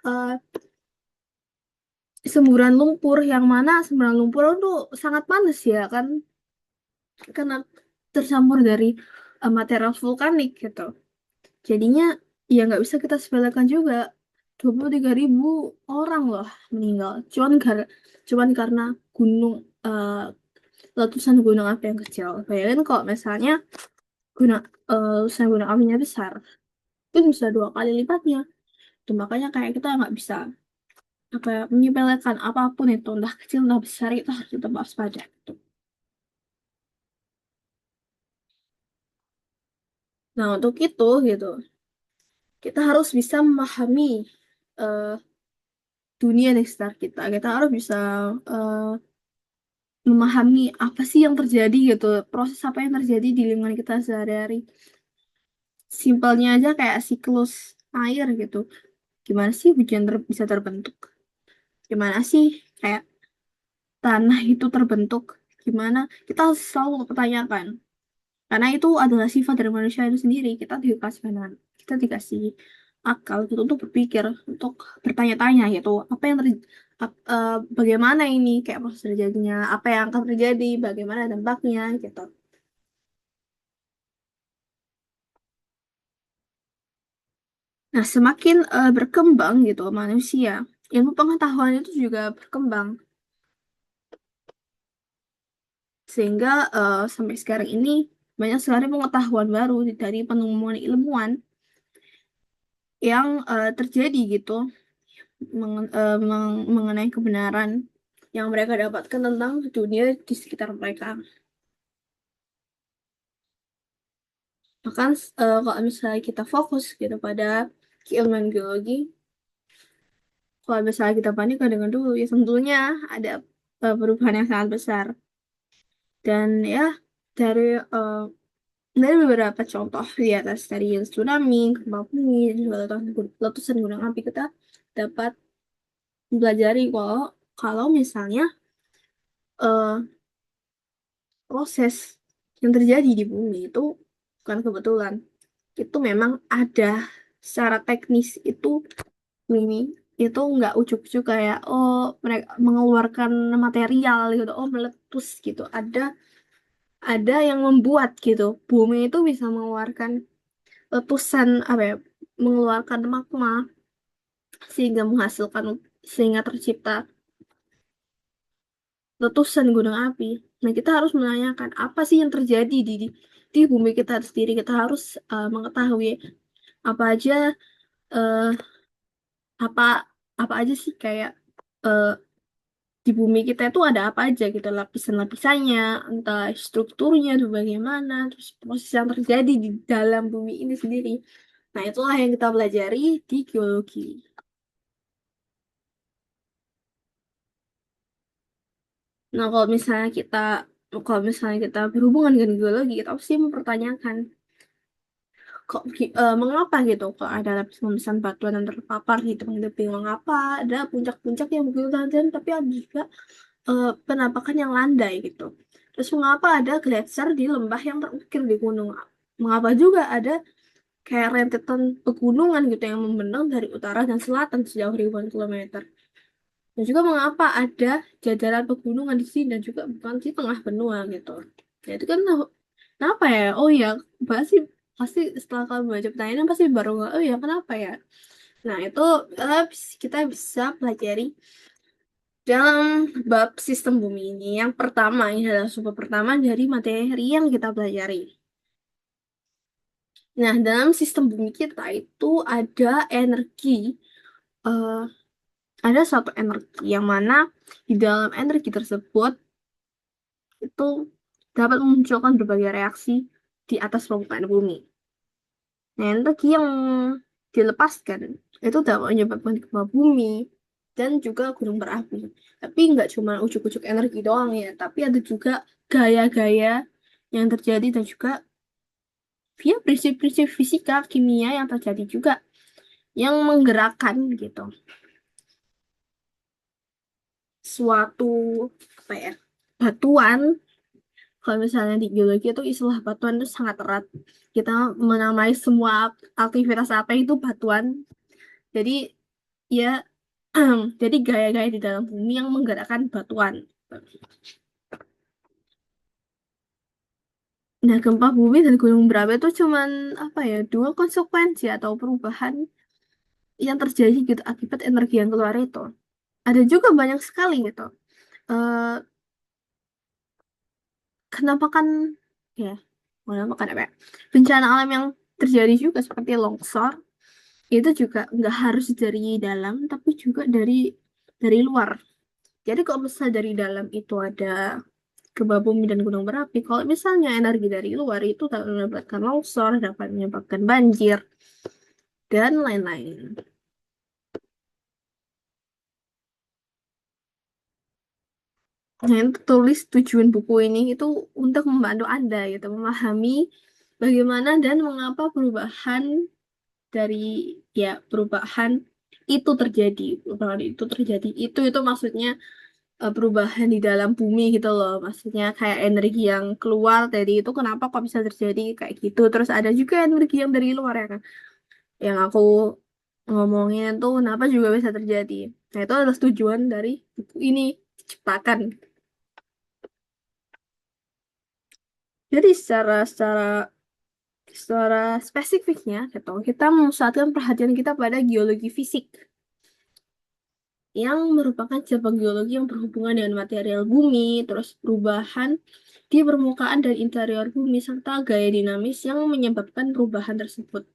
eh, semburan lumpur yang mana semburan lumpur itu sangat panas ya kan karena tercampur dari material vulkanik gitu. Jadinya ya nggak bisa kita sepelekan juga. 23.000 orang loh meninggal. Cuman karena gunung eh, letusan gunung api yang kecil. Bayangin kalau misalnya gunung letusan gunung apinya besar, itu bisa 2 kali lipatnya. Itu makanya kayak kita nggak bisa apa ya, menyepelekan apapun itu, entah kecil entah besar itu harus tetap waspada. Gitu. Nah untuk itu gitu, kita harus bisa memahami eh, dunia di sekitar kita. Kita harus bisa eh, memahami apa sih yang terjadi gitu, proses apa yang terjadi di lingkungan kita sehari-hari. Simpelnya aja kayak siklus air gitu. Gimana sih hujan bisa terbentuk? Gimana sih kayak tanah itu terbentuk? Gimana? Kita harus selalu pertanyakan. Karena itu adalah sifat dari manusia itu sendiri. Kita dikasih akal gitu untuk berpikir, untuk bertanya-tanya gitu. Bagaimana ini kayak proses terjadinya, apa yang akan terjadi, bagaimana dampaknya gitu. Nah, semakin berkembang gitu manusia, ilmu pengetahuan itu juga berkembang sehingga sampai sekarang ini banyak sekali pengetahuan baru dari penemuan ilmuwan yang terjadi gitu mengenai kebenaran yang mereka dapatkan tentang dunia di sekitar mereka. Bahkan kalau misalnya kita fokus gitu pada keilmuan geologi, kalau misalnya kita bandingkan dengan dulu, ya tentunya ada perubahan yang sangat besar. Dan ya dari eh, dari beberapa contoh di atas dari tsunami, gempa bumi, dan juga letusan gunung api kita dapat mempelajari kalau kalau misalnya eh, proses yang terjadi di bumi itu bukan kebetulan. Itu memang ada secara teknis itu bumi itu nggak ujuk-ujuk kayak oh mereka mengeluarkan material gitu, oh meletus gitu. Ada yang membuat gitu. Bumi itu bisa mengeluarkan letusan apa ya, mengeluarkan magma sehingga sehingga tercipta letusan gunung api. Nah, kita harus menanyakan apa sih yang terjadi di bumi kita sendiri. Kita harus mengetahui apa aja eh, apa apa aja sih kayak eh, di bumi kita itu ada apa aja gitu lapisan-lapisannya, entah strukturnya itu bagaimana, terus proses yang terjadi di dalam bumi ini sendiri. Nah, itulah yang kita pelajari di geologi. Nah, kalau misalnya kita berhubungan dengan geologi, kita pasti mempertanyakan mengapa gitu kok ada lapisan-lapisan batuan yang terpapar di tebing-tebing, mengapa ada puncak-puncak yang begitu tajam tapi ada juga penampakan yang landai gitu. Terus mengapa ada gletser di lembah yang terukir di gunung? Mengapa juga ada kayak rentetan pegunungan gitu yang membentang dari utara dan selatan sejauh ribuan kilometer? Dan juga mengapa ada jajaran pegunungan di sini dan juga bukan di tengah benua gitu. Ya itu kan kenapa ya? Oh ya, pasti pasti setelah kamu baca pertanyaan pasti baru nggak, oh ya kenapa ya? Nah itu eh, kita bisa pelajari dalam bab sistem bumi ini. Yang pertama ini adalah sumber pertama dari materi yang kita pelajari. Nah, dalam sistem bumi kita itu ada energi, eh, ada satu energi yang mana di dalam energi tersebut itu dapat memunculkan berbagai reaksi di atas permukaan bumi. Nah, energi yang dilepaskan itu dapat menyebabkan gempa bumi, dan juga gunung berapi. Tapi nggak cuma ujuk-ujuk energi doang ya, tapi ada juga gaya-gaya yang terjadi dan juga via prinsip-prinsip fisika, kimia yang terjadi juga yang menggerakkan gitu suatu apa ya batuan. Kalau misalnya di geologi itu istilah batuan itu sangat erat. Kita menamai semua aktivitas apa itu batuan. Jadi ya jadi gaya-gaya di dalam bumi yang menggerakkan batuan. Nah, gempa bumi dan gunung berapi itu cuman apa ya dua konsekuensi atau perubahan yang terjadi gitu akibat energi yang keluar itu. Ada juga banyak sekali gitu. Eh kenapa kan ya kenapa kan apa ya? Bencana alam yang terjadi juga seperti longsor itu juga nggak harus dari dalam tapi juga dari luar. Jadi kalau misalnya dari dalam itu ada gempa bumi dan gunung berapi, kalau misalnya energi dari luar itu dapat menyebabkan longsor, dapat menyebabkan banjir dan lain-lain. Nah, yang tulis tujuan buku ini itu untuk membantu Anda gitu memahami bagaimana dan mengapa perubahan dari ya perubahan itu terjadi. Perubahan itu terjadi. Itu maksudnya perubahan di dalam bumi gitu loh. Maksudnya kayak energi yang keluar dari itu kenapa kok bisa terjadi kayak gitu. Terus ada juga energi yang dari luar ya kan. Yang aku ngomongin tuh kenapa juga bisa terjadi. Nah, itu adalah tujuan dari buku ini diciptakan. Jadi secara spesifiknya gitu, kita memusatkan perhatian kita pada geologi fisik yang merupakan cabang geologi yang berhubungan dengan material bumi, terus perubahan di permukaan dan interior bumi, serta gaya dinamis yang menyebabkan perubahan tersebut.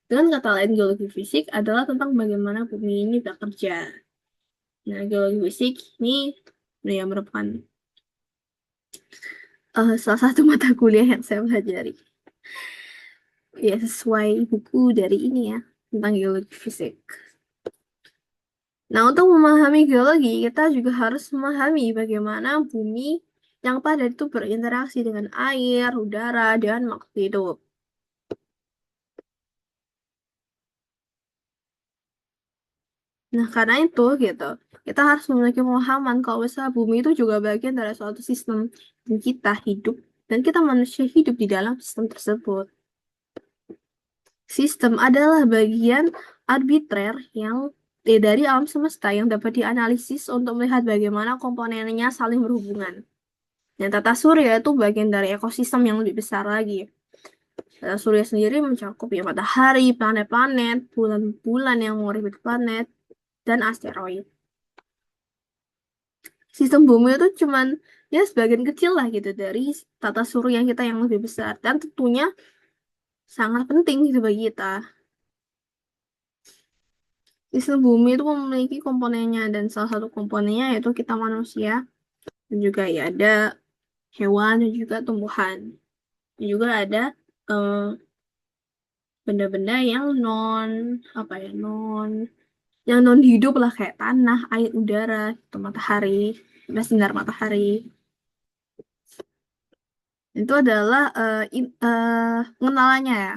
Dengan kata lain, geologi fisik adalah tentang bagaimana bumi ini bekerja. Nah, geologi fisik ini ya merupakan salah satu mata kuliah yang saya pelajari. Ya, sesuai buku dari ini ya, tentang geologi fisik. Nah, untuk memahami geologi, kita juga harus memahami bagaimana bumi yang padat itu berinteraksi dengan air, udara, dan makhluk hidup. Nah, karena itu gitu, kita harus memiliki pemahaman kalau misalnya bumi itu juga bagian dari suatu sistem dan kita hidup dan kita manusia hidup di dalam sistem tersebut. Sistem adalah bagian arbitrer yang dari alam semesta yang dapat dianalisis untuk melihat bagaimana komponennya saling berhubungan. Dan tata surya itu bagian dari ekosistem yang lebih besar lagi. Tata surya sendiri mencakup ya matahari, planet-planet, bulan-bulan yang mengorbit planet, dan asteroid. Sistem bumi itu cuman ya sebagian kecil lah gitu dari tata surya kita yang lebih besar. Dan tentunya sangat penting gitu bagi kita. Sistem bumi itu memiliki komponennya dan salah satu komponennya yaitu kita manusia. Dan juga ya ada hewan dan juga tumbuhan. Dan juga ada eh, benda-benda yang apa ya non hidup lah kayak tanah, air, udara, itu matahari, ada sinar matahari. Itu adalah pengenalannya ya.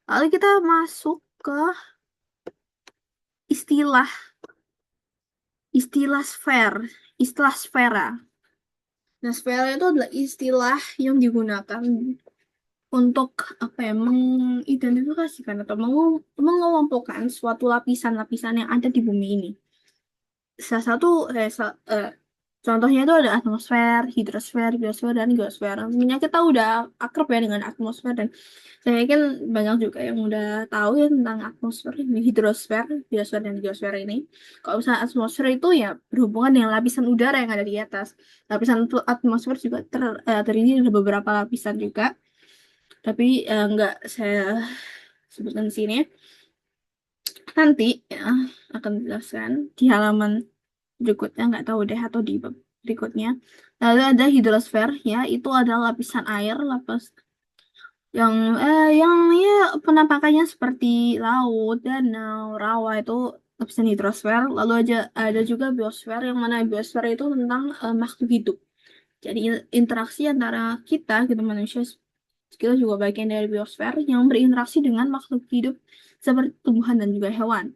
Lalu kita masuk ke istilah istilah istilah sfera. Nah, sfera itu adalah istilah yang digunakan untuk apa ya mengidentifikasikan atau mengelompokkan suatu lapisan-lapisan yang ada di bumi ini. Salah satu contohnya itu ada atmosfer, hidrosfer, biosfer, dan geosfer. Tentunya kita udah akrab ya dengan atmosfer dan saya yakin banyak juga yang udah tahu ya tentang atmosfer, hidrosfer, biosfer, dan geosfer ini. Kalau misalnya atmosfer itu ya berhubungan dengan lapisan udara yang ada di atas. Lapisan atmosfer juga terdiri dari beberapa lapisan juga, tapi nggak saya sebutkan di sini. Nanti ya akan dijelaskan di halaman berikutnya, nggak tahu deh atau di bab berikutnya. Lalu ada hidrosfer ya, itu adalah lapisan air, lapas yang ya penampakannya seperti laut, danau, rawa itu lapisan hidrosfer, lalu ada juga biosfer, yang mana biosfer itu tentang makhluk hidup. Jadi interaksi antara kita gitu manusia, kita juga bagian dari biosfer yang berinteraksi dengan makhluk hidup seperti tumbuhan dan juga hewan.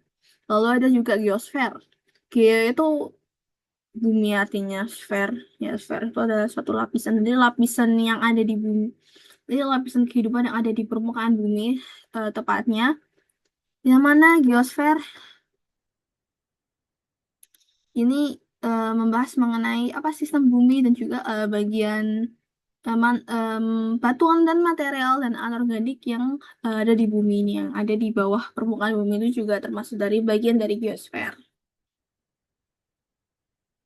Lalu ada juga geosfer. Geo itu bumi artinya, sfer. Ya, sfer itu adalah suatu lapisan. Jadi lapisan yang ada di bumi. Jadi lapisan kehidupan yang ada di permukaan bumi, tepatnya. Yang mana geosfer ini membahas mengenai apa sistem bumi dan juga bagian batuan dan material dan anorganik yang ada di bumi ini, yang ada di bawah permukaan bumi itu juga termasuk dari bagian dari geosfer.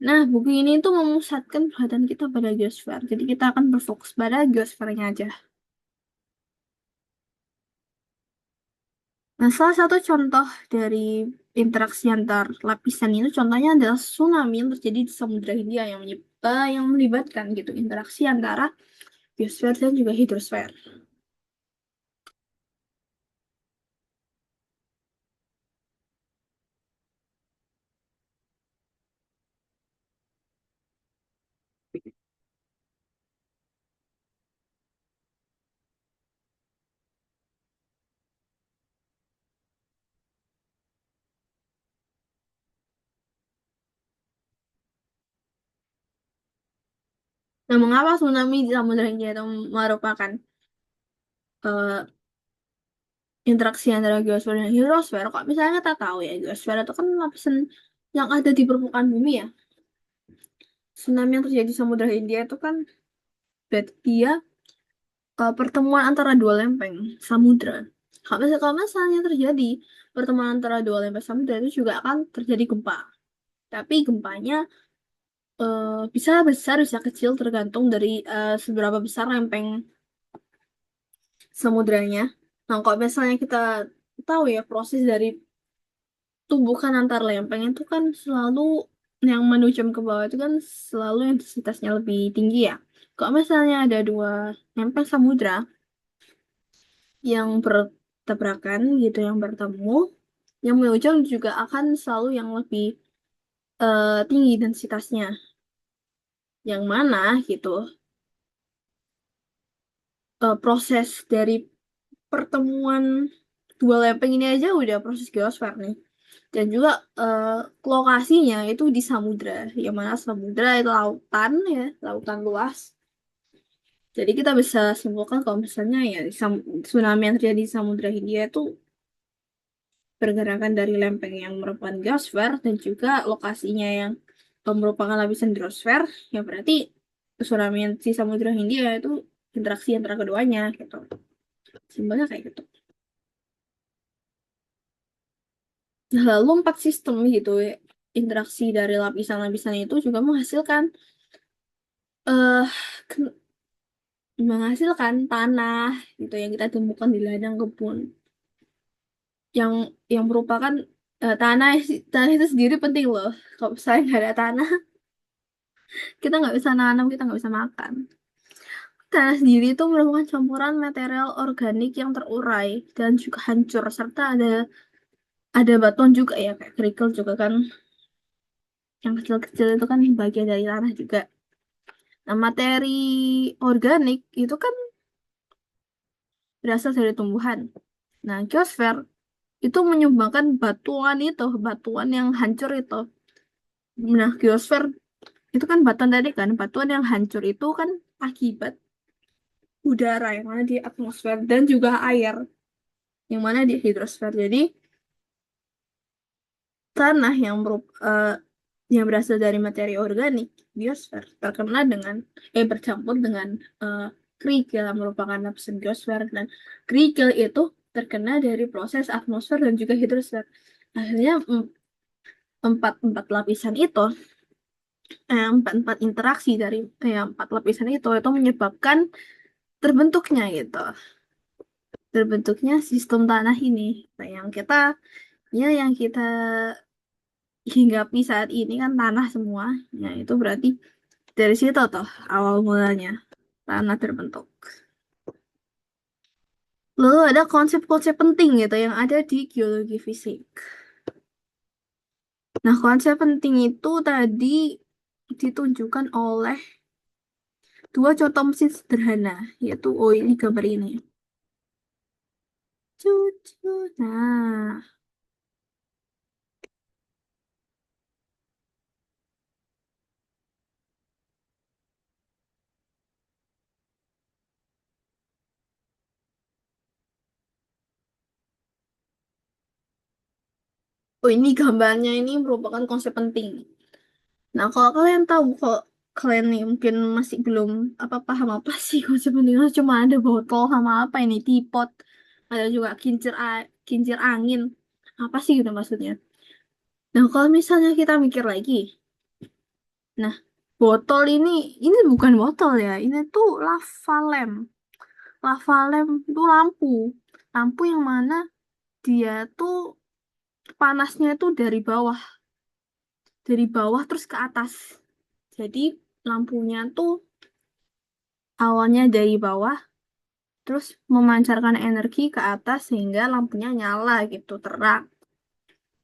Nah, buku ini tuh memusatkan perhatian kita pada geosfer. Jadi kita akan berfokus pada geosfernya aja. Nah, salah satu contoh dari interaksi antar lapisan itu contohnya adalah tsunami yang terjadi di Samudra Hindia yang melibatkan gitu interaksi antara biosfer dan juga hidrosfer. Nah, mengapa tsunami di Samudra Hindia itu merupakan eh, interaksi antara geosfer dan hidrosfer? Kok misalnya kita tahu ya, geosfer itu kan lapisan yang ada di permukaan bumi ya. Tsunami yang terjadi di Samudra Hindia itu kan berarti dia pertemuan antara dua lempeng samudra. Kalau misalnya terjadi pertemuan antara dua lempeng samudra itu juga akan terjadi gempa. Tapi gempanya bisa besar, bisa kecil, tergantung dari seberapa besar lempeng samudranya. Nah, kalau misalnya kita tahu ya proses dari tumbukan antar lempeng itu kan selalu yang menujam ke bawah itu kan selalu intensitasnya lebih tinggi ya. Kalau misalnya ada dua lempeng samudra yang bertabrakan gitu, yang bertemu, yang menujam juga akan selalu yang lebih tinggi intensitasnya. Yang mana gitu, proses dari pertemuan dua lempeng ini aja udah proses geosfer nih. Dan juga eh, lokasinya itu di samudra, yang mana samudra itu lautan ya, lautan luas. Jadi kita bisa simpulkan kalau misalnya ya tsunami yang terjadi di Samudra Hindia itu pergerakan dari lempeng yang merupakan geosfer dan juga lokasinya yang merupakan lapisan hidrosfer, ya berarti tsunami yang di Samudra Hindia itu interaksi antara keduanya gitu. Simpelnya kayak gitu. Nah, lalu empat sistem gitu ya, interaksi dari lapisan-lapisan itu juga eh menghasilkan tanah gitu yang kita temukan di ladang kebun yang merupakan tanah itu sendiri penting loh. Kalau misalnya nggak ada tanah, kita nggak bisa nanam, kita nggak bisa makan. Tanah sendiri itu merupakan campuran material organik yang terurai dan juga hancur, serta ada batuan juga ya, kayak kerikil juga kan, yang kecil-kecil itu kan bagian dari tanah juga. Nah, materi organik itu kan berasal dari tumbuhan. Nah, geosfer itu menyumbangkan batuan yang hancur itu. Nah, geosfer itu kan batuan tadi kan, batuan yang hancur itu kan akibat udara yang mana di atmosfer dan juga air yang mana di hidrosfer. Jadi tanah yang berasal dari materi organik biosfer terkena dengan bercampur dengan eh, kerikil yang merupakan lapisan geosfer, dan kerikil itu terkena dari proses atmosfer dan juga hidrosfer. Akhirnya empat empat lapisan itu empat interaksi dari empat lapisan itu menyebabkan terbentuknya gitu, terbentuknya sistem tanah ini. Nah, yang kita hinggapi saat ini kan tanah semua. Ya, itu berarti dari situ toh awal mulanya tanah terbentuk. Lalu ada konsep-konsep penting gitu yang ada di geologi fisik. Nah, konsep penting itu tadi ditunjukkan oleh dua contoh mesin sederhana, yaitu, oh ini gambar ini. Cucu. Nah, oh ini gambarnya ini merupakan konsep penting. Nah, kalau kalian tahu, kok kalian nih mungkin masih belum apa paham apa sih konsep penting, cuma ada botol sama apa ini, teapot, ada juga kincir angin. Apa sih gitu maksudnya? Nah, kalau misalnya kita mikir lagi, nah, botol ini bukan botol ya, ini tuh lava lamp. Lava lamp itu lampu. Lampu yang mana dia tuh panasnya itu dari bawah terus ke atas. Jadi lampunya tuh awalnya dari bawah, terus memancarkan energi ke atas sehingga lampunya nyala gitu, terang.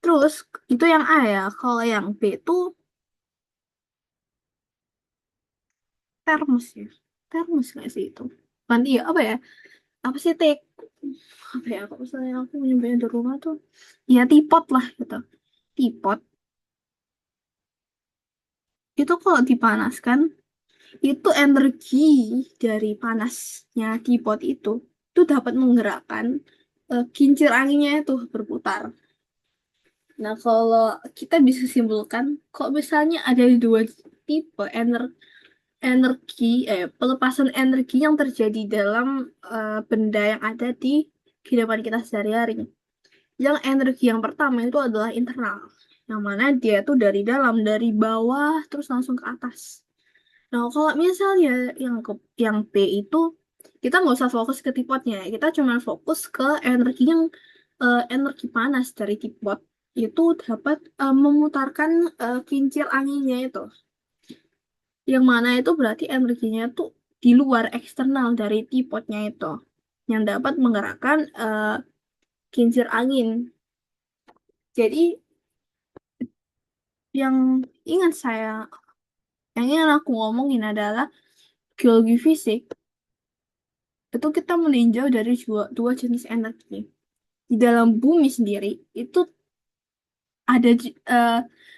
Terus itu yang A ya. Kalau yang B itu termos ya. Termos nggak sih itu? Nanti ya apa ya? Apa sih apa ya? Kalau misalnya aku nyampein di rumah tuh, ya tipot lah gitu. Tipot itu kalau dipanaskan, itu energi dari panasnya tipot itu dapat menggerakkan kincir anginnya itu berputar. Nah, kalau kita bisa simpulkan, kok misalnya ada dua tipe energi, pelepasan energi yang terjadi dalam benda yang ada di kehidupan kita sehari-hari. Yang energi yang pertama itu adalah internal, yang mana dia itu dari dalam, dari bawah, terus langsung ke atas. Nah, kalau misalnya yang yang B itu, kita nggak usah fokus ke tipotnya, kita cuma fokus ke energi panas dari tipot itu dapat memutarkan kincir anginnya itu, yang mana itu berarti energinya tuh di luar eksternal dari tipotnya itu, yang dapat menggerakkan kincir angin. Jadi yang ingat saya, yang ingin aku ngomongin adalah geologi fisik itu kita meninjau dari dua jenis energi. Di dalam bumi sendiri itu ada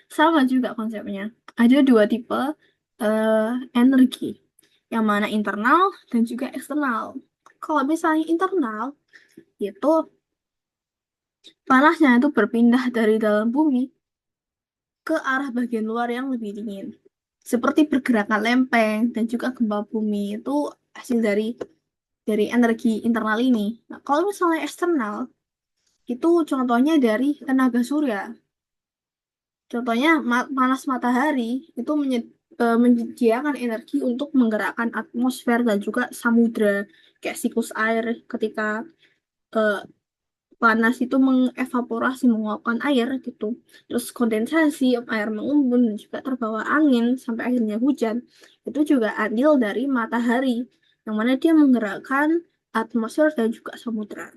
sama juga konsepnya. Ada dua tipe eh, energi, yang mana internal dan juga eksternal. Kalau misalnya internal, itu panasnya itu berpindah dari dalam bumi ke arah bagian luar yang lebih dingin. Seperti pergerakan lempeng dan juga gempa bumi itu hasil dari energi internal ini. Nah, kalau misalnya eksternal, itu contohnya dari tenaga surya. Contohnya panas matahari itu menyediakan energi untuk menggerakkan atmosfer dan juga samudra, kayak siklus air ketika eh, panas itu mengevaporasi menguapkan air gitu. Terus kondensasi air mengembun dan juga terbawa angin sampai akhirnya hujan. Itu juga andil dari matahari, yang mana dia menggerakkan atmosfer dan juga samudra.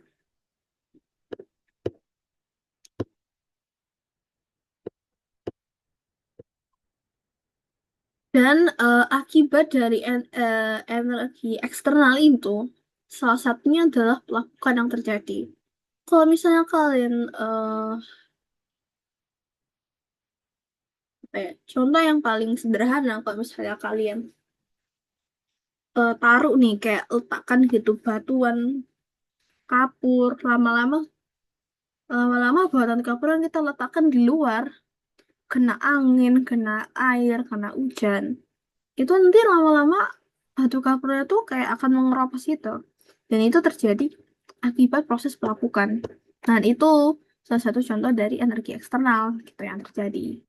Dan akibat dari energi eksternal itu, salah satunya adalah pelapukan yang terjadi. Kalau misalnya kalian, apa ya, contoh yang paling sederhana, kalau misalnya kalian taruh nih, kayak letakkan gitu batuan kapur, lama-lama batuan kapur yang kita letakkan di luar, kena angin, kena air, kena hujan, itu nanti lama-lama batu kapurnya tuh kayak akan mengeropos gitu. Dan itu terjadi akibat proses pelapukan. Nah, itu salah satu contoh dari energi eksternal gitu yang terjadi.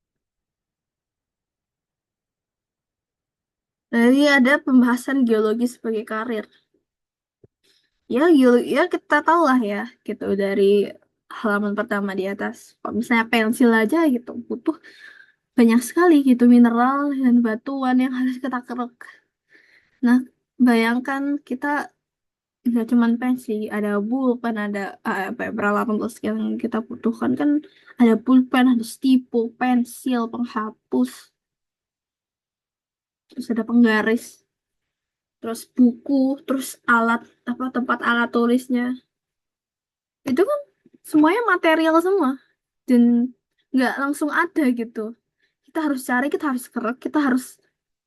Jadi ada pembahasan geologi sebagai karir. Ya, geologi ya kita tahu lah ya gitu dari halaman pertama di atas. Kalau misalnya pensil aja gitu butuh banyak sekali gitu mineral dan batuan yang harus kita keruk. Nah, bayangkan kita nggak cuman pensil, ada pulpen, ada apa ya, peralatan tulis yang kita butuhkan kan, ada pulpen, ada stipul, pensil, penghapus, terus ada penggaris, terus buku, terus alat apa tempat alat tulisnya. Itu kan semuanya material semua dan nggak langsung ada gitu. Kita harus cari, kita harus kerak, kita harus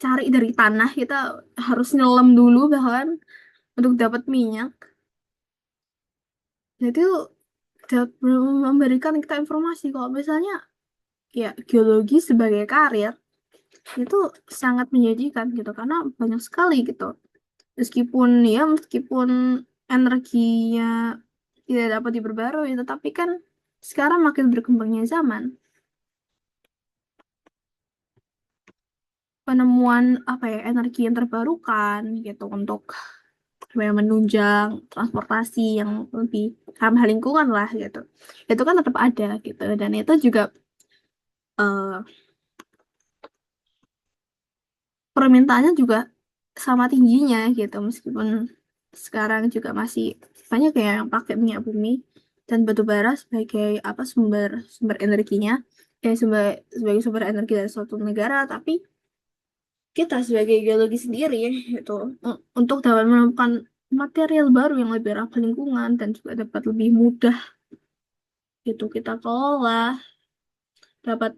cari dari tanah, kita harus nyelam dulu bahkan untuk dapat minyak. Jadi itu memberikan kita informasi kalau misalnya ya geologi sebagai karir itu sangat menjanjikan gitu karena banyak sekali gitu. Meskipun energinya tidak dapat diperbarui, tetapi kan sekarang makin berkembangnya zaman, penemuan apa ya, energi yang terbarukan gitu untuk supaya menunjang transportasi yang lebih ramah lingkungan lah gitu. Itu kan tetap ada gitu dan itu juga eh, permintaannya juga sama tingginya gitu meskipun sekarang juga masih banyak ya yang pakai minyak bumi dan batu bara sebagai apa sumber sumber energinya, sebagai sumber energi dari suatu negara, tapi kita sebagai geologi sendiri itu untuk dapat menemukan material baru yang lebih ramah lingkungan dan juga dapat lebih mudah gitu kita kelola, dapat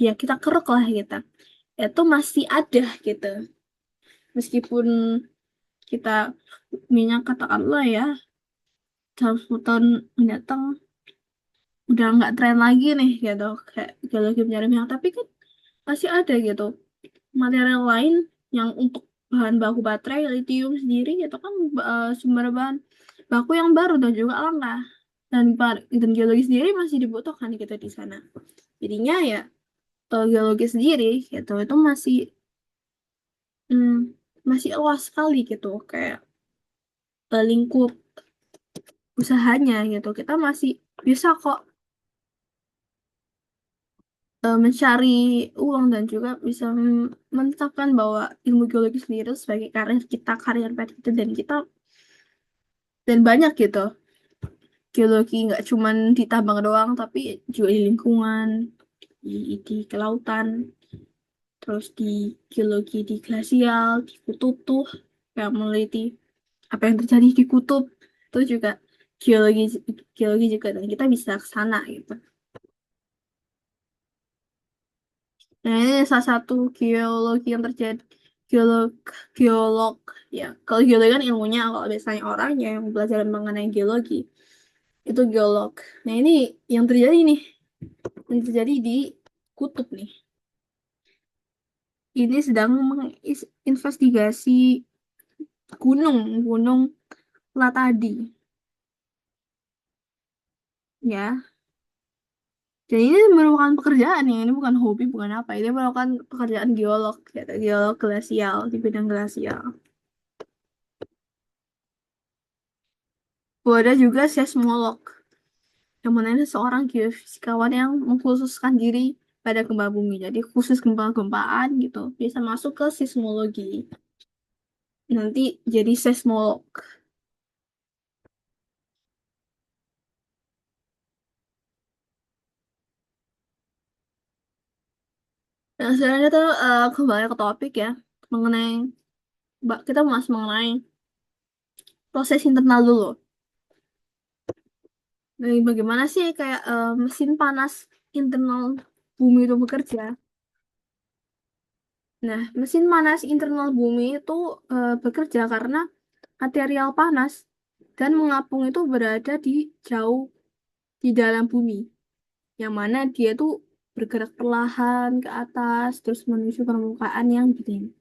ya kita keruk lah kita, itu masih ada gitu meskipun kita minyak katakanlah ya 100 tahun mendatang udah nggak tren lagi nih gitu kayak geologi pencari minyak, tapi kan masih ada gitu material lain yang untuk bahan baku baterai lithium sendiri itu kan sumber bahan baku yang baru dan juga langka dan geologi sendiri masih dibutuhkan gitu di sana. Jadinya ya geologi sendiri gitu itu hmm, masih luas sekali gitu kayak lingkup usahanya gitu. Kita masih bisa kok mencari uang dan juga bisa menetapkan bahwa ilmu geologi sendiri sebagai karir kita, karir pet kita dan banyak gitu. Geologi nggak cuman di tambang doang, tapi juga di lingkungan, di kelautan, terus di geologi di glasial, di kutub tuh yang meneliti apa yang terjadi di kutub itu juga geologi geologi juga dan kita bisa ke sana gitu. Nah, ini salah satu geologi yang terjadi geolog geolog ya. Kalau geologi kan ilmunya, kalau biasanya orang yang belajar mengenai geologi itu geolog. Nah, ini yang terjadi nih, yang terjadi di kutub nih. Ini sedang menginvestigasi gunung Latadi ya. Jadi ini merupakan pekerjaan ya, ini bukan hobi, bukan apa. Ini merupakan pekerjaan geolog, ya, geolog glasial di bidang glasial. Ada juga seismolog, yang mana ini seorang geofisikawan yang mengkhususkan diri pada gempa bumi. Jadi khusus gempa-gempaan gitu, bisa masuk ke seismologi. Nanti jadi seismolog. Nah, sekarang kita kembali ke topik ya, mengenai kita masih mengenai proses internal dulu. Jadi bagaimana sih kayak mesin panas internal bumi itu bekerja? Nah, mesin panas internal bumi itu bekerja karena material panas dan mengapung itu berada di jauh di dalam bumi, yang mana dia tuh bergerak perlahan ke atas terus menuju permukaan yang dingin.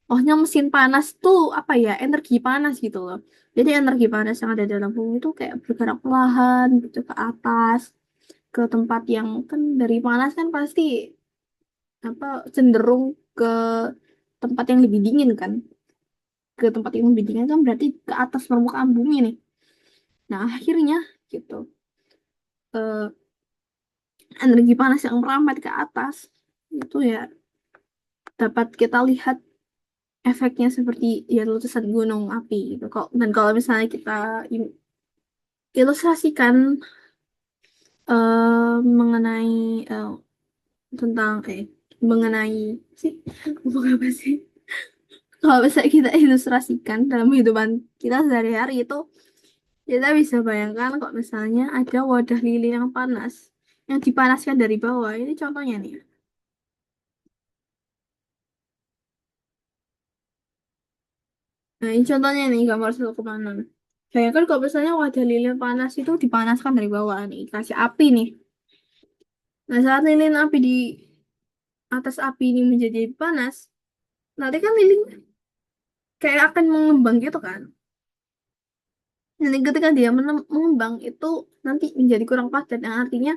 Ohnya mesin panas tuh apa ya? Energi panas gitu loh. Jadi energi panas yang ada dalam bumi itu kayak bergerak perlahan gitu ke atas ke tempat yang kan dari panas kan pasti apa cenderung ke tempat yang lebih dingin kan. Ke tempat yang lebih dingin kan berarti ke atas permukaan bumi nih. Nah, akhirnya gitu. eh, Energi panas yang merambat ke atas itu ya dapat kita lihat efeknya seperti ya letusan gunung api gitu kok. Dan kalau misalnya kita ilustrasikan mengenai eh, tentang mengenai sih ngomong apa sih? Kalau misalnya kita ilustrasikan dalam kehidupan kita sehari-hari itu kita bisa bayangkan kok misalnya ada wadah lilin yang panas yang dipanaskan dari bawah. Ini contohnya nih. Nah, ini contohnya nih gambar 1,6. Bayangkan kalau misalnya wadah lilin panas itu dipanaskan dari bawah nih, kasih api nih. Nah, saat lilin api di atas api ini menjadi panas, nanti kan lilin kayak akan mengembang gitu kan. Jadi ketika dia mengembang itu nanti menjadi kurang padat, yang artinya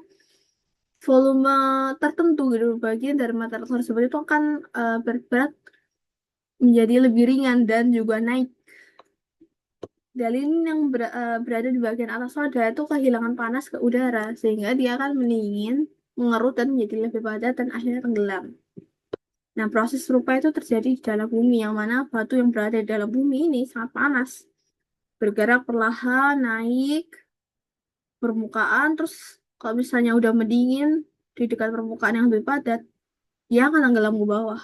volume tertentu gitu bagian dari material tersebut itu akan berberat menjadi lebih ringan dan juga naik. Dalin yang berada di bagian atas soda itu kehilangan panas ke udara sehingga dia akan mendingin, mengerut dan menjadi lebih padat dan akhirnya tenggelam. Nah, proses serupa itu terjadi di dalam bumi yang mana batu yang berada di dalam bumi ini sangat panas, bergerak perlahan naik permukaan terus kalau misalnya udah mendingin di dekat permukaan yang lebih padat, dia akan tenggelam ke bawah.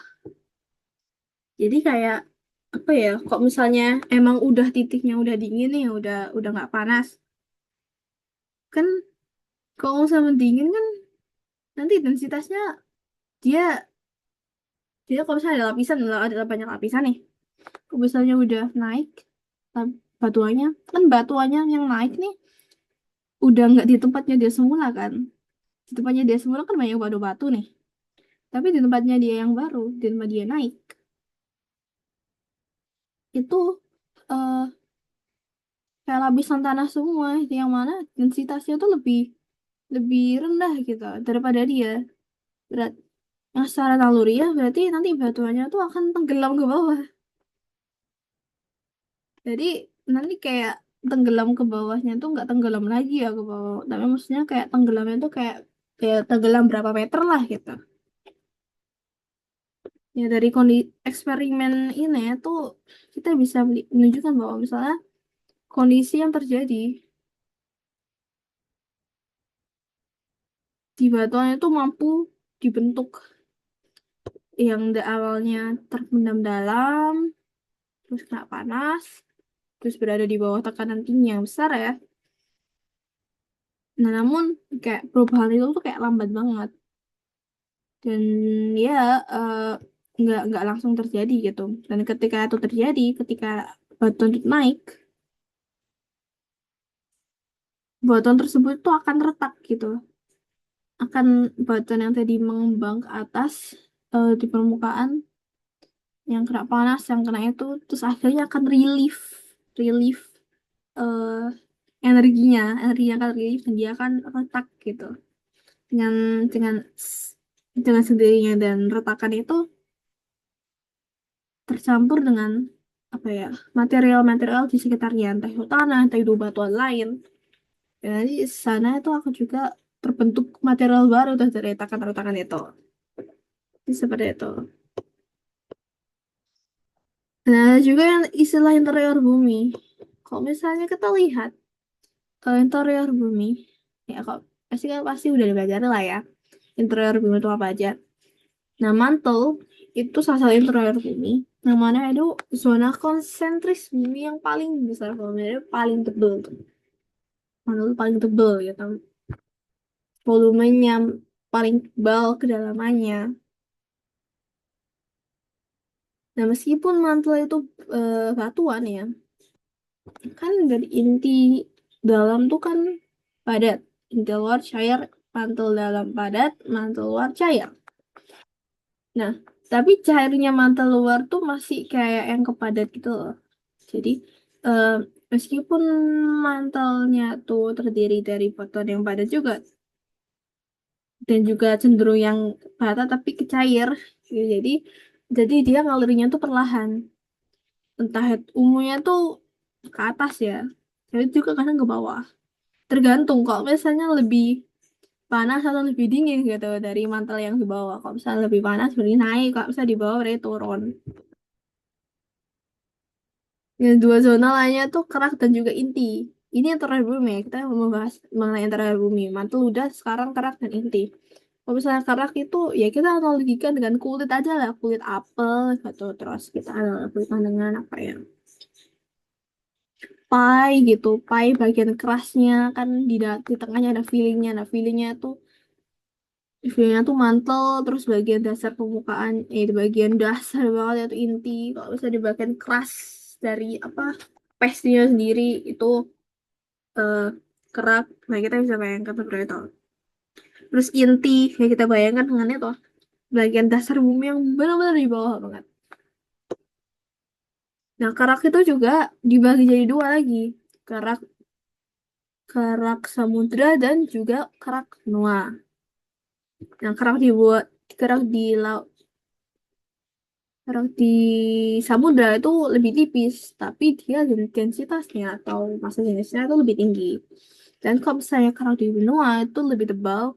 Jadi kayak apa ya? Kok misalnya emang udah titiknya udah dingin nih, udah nggak panas, kan kalau sama dingin kan nanti intensitasnya dia dia kalau misalnya ada lapisan ada banyak lapisan nih. Kalau misalnya udah naik batuannya kan batuannya yang naik nih udah nggak di tempatnya dia semula kan. Di tempatnya dia semula kan banyak batu-batu nih. Tapi di tempatnya dia yang baru, di tempat dia naik itu eh kayak lapisan tanah semua yang mana densitasnya tuh lebih lebih rendah gitu daripada dia. Berat. Yang secara naluri ya berarti nanti batuannya tuh akan tenggelam ke bawah. Jadi nanti kayak tenggelam ke bawahnya tuh nggak tenggelam lagi ya ke bawah. Tapi maksudnya kayak tenggelamnya tuh kayak kayak tenggelam berapa meter lah gitu. Ya dari eksperimen ini tuh kita bisa menunjukkan bahwa misalnya kondisi yang terjadi di batuan itu mampu dibentuk yang awalnya terpendam dalam, terus kena panas, terus berada di bawah tekanan tinggi yang besar ya. Nah, namun kayak perubahan itu tuh kayak lambat banget. Dan ya eh, nggak langsung terjadi gitu. Dan ketika itu terjadi, ketika batuan itu naik, batuan tersebut tuh akan retak gitu. Akan batuan yang tadi mengembang ke atas di permukaan yang kena panas, yang kena itu, terus akhirnya akan relief eh, energinya akan relief dan dia akan retak gitu. Dengan dengan dengan sendirinya dan retakan itu tercampur dengan apa ya material-material di sekitarnya entah itu tanah entah itu batuan lain jadi di sana itu aku juga terbentuk material baru tuh dari retakan-retakan itu. Jadi seperti itu. Nah juga yang istilah interior bumi kalau misalnya kita lihat interior bumi ya kok pasti udah belajar lah ya interior bumi itu apa aja. Nah mantle itu salah satu interior bumi yang mana itu zona konsentris bumi yang paling besar kalau paling tebel tuh. Mana tuh paling tebel gitu. Volumenya paling tebal kedalamannya. Nah, meskipun mantle itu batuan ya, kan dari inti dalam tuh kan padat. Inti luar cair, mantle dalam padat, mantle luar cair. Nah, tapi cairnya mantle luar tuh masih kayak yang kepadat gitu loh. Jadi, eh, meskipun mantelnya tuh terdiri dari batuan yang padat juga, dan juga cenderung yang bata tapi kecair gitu. Jadi dia ngalirinya tuh perlahan entah umumnya tuh ke atas ya tapi juga kadang ke bawah tergantung kalau misalnya lebih panas atau lebih dingin gitu dari mantel yang di bawah kalau misalnya lebih panas berarti naik kalau misalnya di bawah berarti turun Yang dua zona lainnya tuh kerak dan juga inti. Ini yang terakhir bumi ya. Kita mau membahas mengenai yang terakhir bumi. Mantul udah, sekarang kerak dan inti. Kalau misalnya kerak itu ya kita analogikan dengan kulit aja lah, kulit apel gitu. Terus kita analogikan dengan apa ya? Pai gitu. Pai bagian kerasnya kan di tengahnya ada fillingnya. Nah, fillingnya tuh mantel, terus bagian dasar permukaan, di bagian dasar banget itu inti. Kalau misalnya di bagian keras dari apa paste-nya sendiri itu eh, kerak. Nah, kita bisa bayangkan seperti itu. Terus inti yang kita bayangkan dengan itu bagian dasar bumi yang benar-benar di bawah banget. Nah, kerak itu juga dibagi jadi dua lagi. Kerak kerak samudra dan juga kerak benua. Yang kerak di laut, kerak di samudra itu lebih tipis, tapi dia densitasnya atau massa jenisnya itu lebih tinggi. Dan kalau misalnya kerak di benua itu lebih tebal,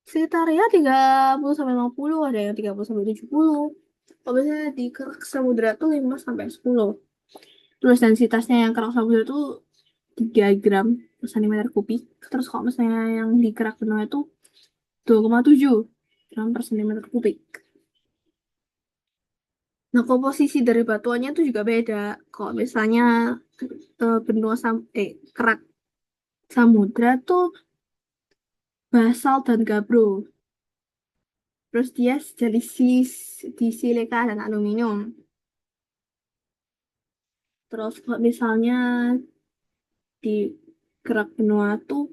sekitar ya 30 sampai 50, ada yang 30 sampai 70. Kalau misalnya di kerak samudra tuh 5 sampai 10. Terus densitasnya yang kerak samudra tuh 3 gram per cm kubik. Terus kalau misalnya yang di kerak benua itu 2,7 gram per cm kubik. Nah, komposisi dari batuannya itu juga beda. Kalau misalnya benua kerak samudra tuh basal dan gabro. Terus dia jadi di silika dan aluminium. Terus kalau misalnya di kerak benua tuh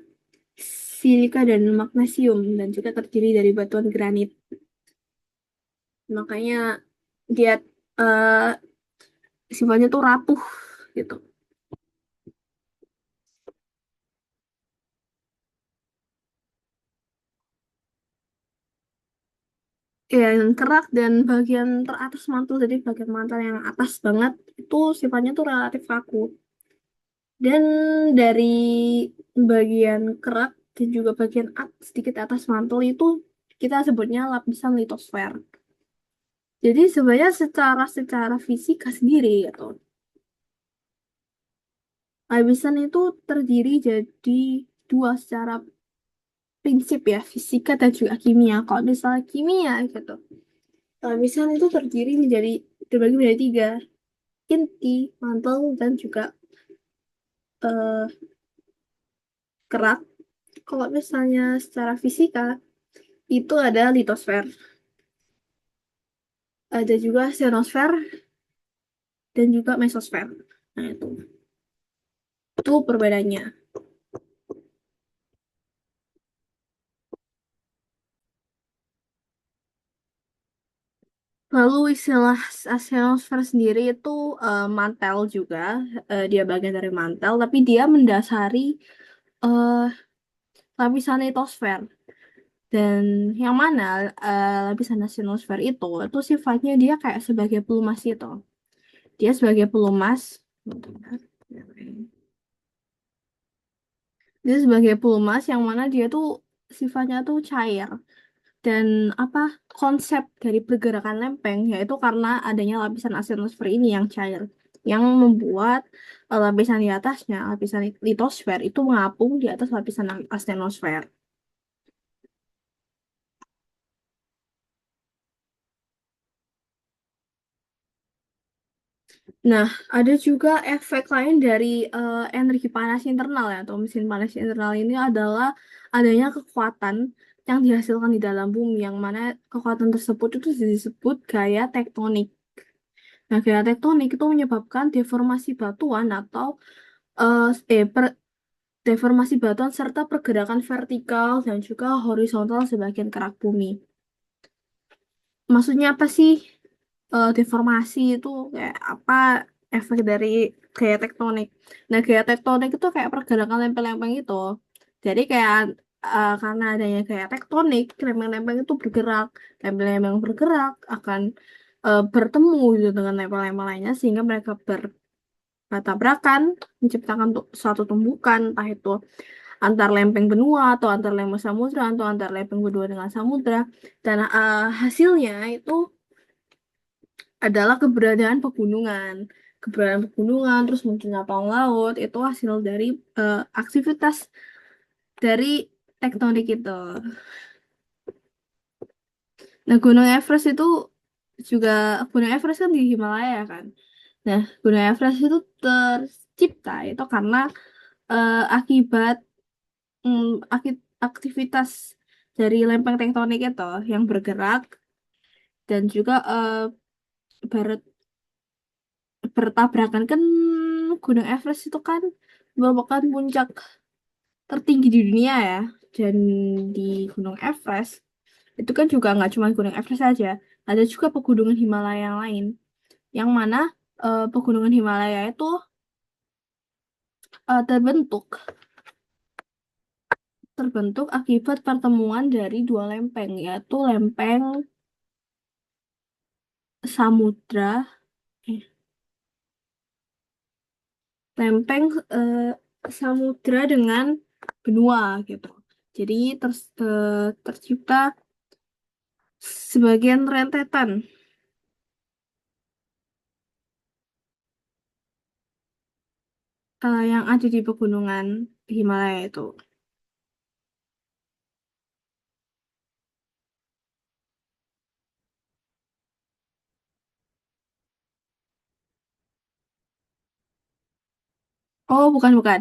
silika dan magnesium dan juga terdiri dari batuan granit. Makanya dia eh, sifatnya tuh rapuh gitu. Ya, yang kerak dan bagian teratas mantul, jadi bagian mantel yang atas banget itu sifatnya tuh relatif kaku. Dan dari bagian kerak dan juga bagian sedikit atas mantel itu kita sebutnya lapisan litosfer. Jadi sebenarnya secara fisika sendiri gitu. Lapisan itu terdiri jadi dua secara prinsip ya, fisika dan juga kimia. Kalau misalnya kimia gitu, lapisan itu terbagi menjadi tiga, inti, mantel, dan juga eh, kerak. Kalau misalnya secara fisika, itu ada litosfer, ada juga ionosfer, dan juga mesosfer. Nah, itu perbedaannya. Lalu istilah ionosfer sendiri itu mantel juga, dia bagian dari mantel, tapi dia mendasari eh, lapisan litosfer. Dan yang mana lapisan ionosfer itu sifatnya dia kayak sebagai pelumas itu. Dia sebagai pelumas. Dia sebagai pelumas yang mana dia tuh sifatnya tuh cair. Dan apa konsep dari pergerakan lempeng yaitu karena adanya lapisan asthenosfer ini yang cair. Yang membuat lapisan di atasnya, lapisan litosfer itu mengapung di atas lapisan asthenosfer. Nah, ada juga efek lain dari energi panas internal ya, atau mesin panas internal ini adalah adanya kekuatan yang dihasilkan di dalam bumi, yang mana kekuatan tersebut itu disebut gaya tektonik. Nah, gaya tektonik itu menyebabkan deformasi batuan atau eh, eh, per- deformasi batuan serta pergerakan vertikal dan juga horizontal sebagian kerak bumi. Maksudnya apa sih deformasi itu kayak apa efek dari gaya tektonik? Nah, gaya tektonik itu kayak pergerakan lempeng-lempeng itu. Jadi kayak karena adanya gaya tektonik, lempeng-lempeng itu bergerak, lempeng-lempeng bergerak akan bertemu gitu dengan lempeng-lempeng lainnya sehingga mereka bertabrakan menciptakan suatu tumbukan, entah itu antar lempeng benua atau antar lempeng samudra atau antar lempeng benua dengan samudra. Dan hasilnya itu adalah keberadaan pegunungan. keberadaan pegunungan, terus munculnya pawang laut, itu hasil dari aktivitas dari tektonik itu. Nah, Gunung Everest itu juga, Gunung Everest kan di Himalaya kan. Nah, Gunung Everest itu tercipta itu karena akibat mm, aktivitas dari lempeng tektonik itu yang bergerak dan juga barat bertabrakan kan. Gunung Everest itu kan merupakan puncak tertinggi di dunia ya. Dan di Gunung Everest itu kan juga nggak cuma Gunung Everest saja, ada juga pegunungan Himalaya yang lain, yang mana pegunungan Himalaya itu terbentuk terbentuk akibat pertemuan dari dua lempeng, yaitu lempeng samudra eh, lempeng samudra dengan benua gitu. Jadi tercipta sebagian rentetan yang ada di pegunungan Himalaya itu. Oh, bukan, bukan.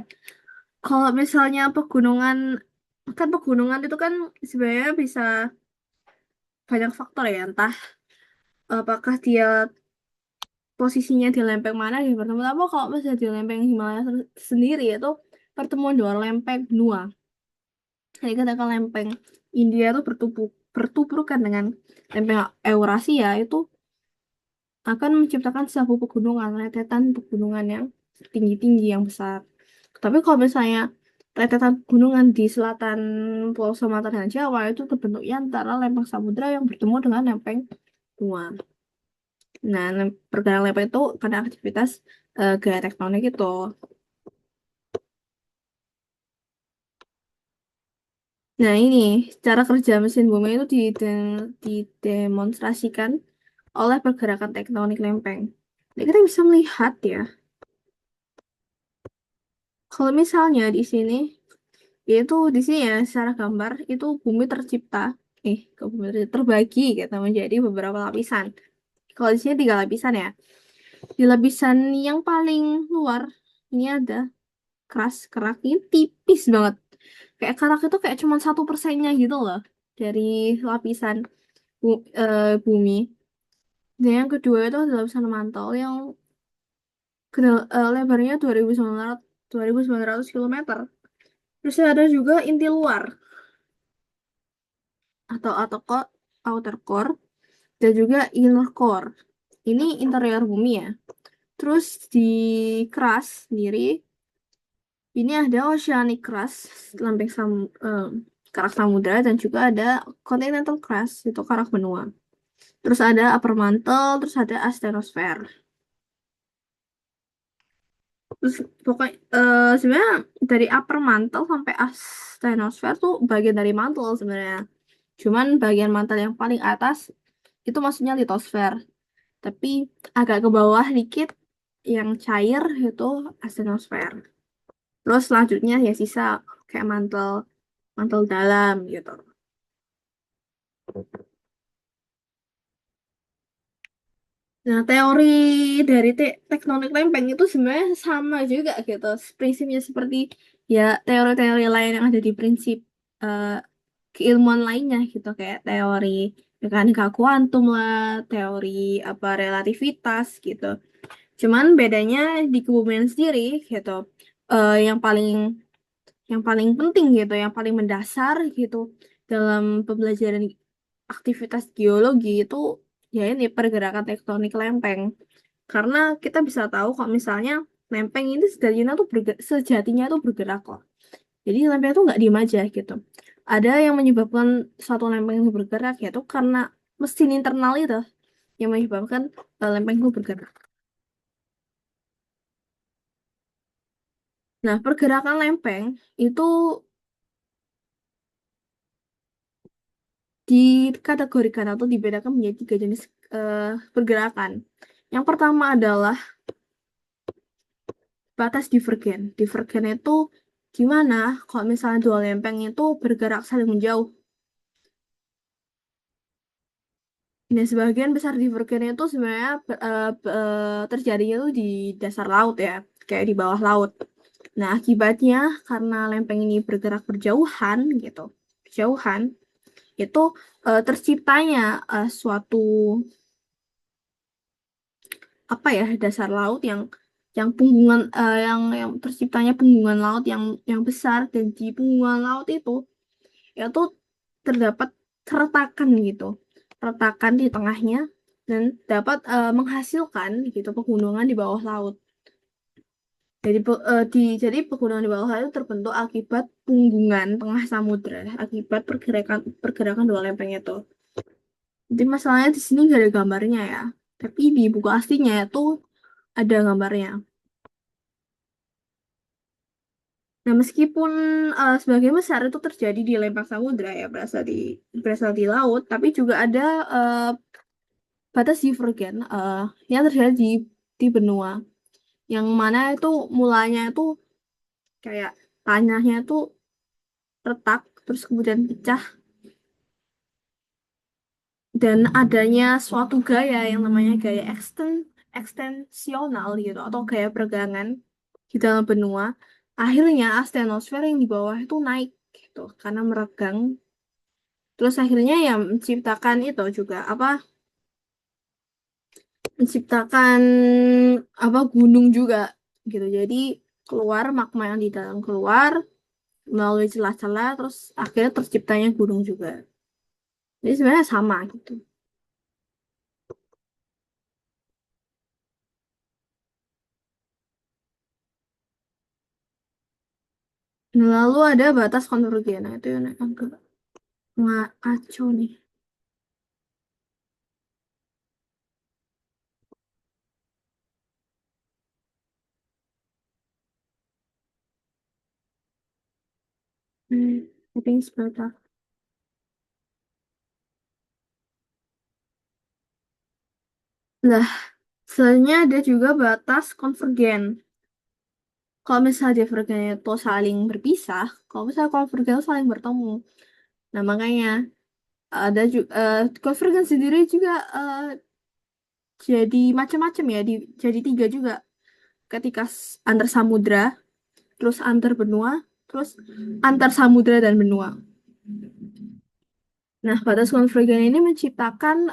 Kalau misalnya pegunungan, kan pegunungan itu kan sebenarnya bisa banyak faktor ya, entah apakah dia posisinya di lempeng mana di pertama-tama. Kalau misalnya di lempeng Himalaya sendiri itu pertemuan dua lempeng benua. Jadi ketika lempeng India itu bertuburkan dengan lempeng Eurasia itu akan menciptakan sebuah pegunungan, rentetan pegunungan yang tinggi-tinggi yang besar. Tapi kalau misalnya rentetan pegunungan di selatan Pulau Sumatera dan Jawa itu terbentuknya antara lempeng samudra yang bertemu dengan lempeng benua. Nah, pergerakan lempeng itu karena aktivitas gaya tektonik itu. Nah, ini cara kerja mesin bumi itu didemonstrasikan oleh pergerakan tektonik lempeng. Jadi kita bisa melihat ya, kalau misalnya di sini, yaitu di sini ya secara gambar itu bumi tercipta, ke bumi terbagi gitu menjadi beberapa lapisan. Kalau di sini tiga lapisan ya. Di lapisan yang paling luar ini ada kerak ini tipis banget. Kayak kerak itu kayak cuma 1%-nya gitu loh dari lapisan bumi. Dan yang kedua itu adalah lapisan mantel yang lebarnya 2.900 kilometer. Terus ada juga inti luar atau outer core dan juga inner core. Ini interior bumi ya. Terus di crust sendiri ini ada oceanic crust, lempeng karak samudra, dan juga ada continental crust, itu karak benua. Terus ada upper mantle, terus ada asthenosfer. Terus pokoknya sebenarnya dari upper mantle sampai asthenosfer tuh bagian dari mantle sebenarnya. Cuman bagian mantle yang paling atas itu maksudnya litosfer. Tapi agak ke bawah dikit yang cair itu asthenosfer. Terus selanjutnya ya sisa kayak mantel mantel dalam gitu. Nah, teori dari tektonik lempeng itu sebenarnya sama juga gitu. Prinsipnya seperti ya teori-teori lain yang ada di prinsip eh, keilmuan lainnya gitu, kayak teori mekanika kuantum lah, teori apa relativitas gitu. Cuman bedanya di kebumian sendiri gitu. Yang paling penting gitu, yang paling mendasar gitu dalam pembelajaran aktivitas geologi itu ya ini pergerakan tektonik lempeng. Karena kita bisa tahu kok misalnya lempeng ini sejatinya tuh bergerak kok. Jadi lempeng itu nggak diem aja gitu. Ada yang menyebabkan suatu lempeng itu bergerak yaitu karena mesin internal itu yang menyebabkan lempeng itu bergerak. Nah, pergerakan lempeng itu dikategorikan atau dibedakan menjadi tiga jenis pergerakan. Yang pertama adalah batas divergen. Divergen itu gimana kalau misalnya dua lempeng itu bergerak saling menjauh. Nah, sebagian besar divergen itu sebenarnya terjadinya tuh di dasar laut ya, kayak di bawah laut. Nah, akibatnya karena lempeng ini bergerak berjauhan gitu, berjauhan, itu terciptanya suatu apa ya dasar laut yang punggungan yang terciptanya punggungan laut yang besar dan di punggungan laut itu terdapat retakan gitu, retakan di tengahnya dan dapat menghasilkan gitu pegunungan di bawah laut. Jadi pegunungan di bawah laut itu terbentuk akibat punggungan tengah samudra, akibat pergerakan pergerakan dua lempeng itu. Jadi masalahnya di sini gak ada gambarnya ya, tapi di buku aslinya itu ada gambarnya. Nah, meskipun sebagian besar itu terjadi di lempeng samudra ya, berasal di laut, tapi juga ada eh, batas divergen yang terjadi di benua, yang mana itu mulanya itu kayak tanahnya itu retak, terus kemudian pecah, dan adanya suatu gaya yang namanya gaya ekstensional gitu, atau gaya pergangan di dalam benua. Akhirnya astenosfer yang di bawah itu naik gitu, karena meregang. Terus akhirnya ya menciptakan itu juga apa menciptakan apa gunung juga gitu. Jadi keluar magma yang di dalam keluar melalui celah-celah terus akhirnya terciptanya gunung juga. Jadi sebenarnya sama gitu. Lalu ada batas konvergen. Nah, itu yang agak ngaco nih. I think it's better. Nah, selanjutnya ada juga batas konvergen. Kalau misalnya divergen itu saling berpisah, kalau misalnya konvergen itu saling bertemu. Nah, makanya ada juga convergen sendiri juga jadi macam-macam ya jadi tiga juga ketika antar samudra terus antar benua terus antar samudra dan benua. Nah, batas konvergen ini menciptakan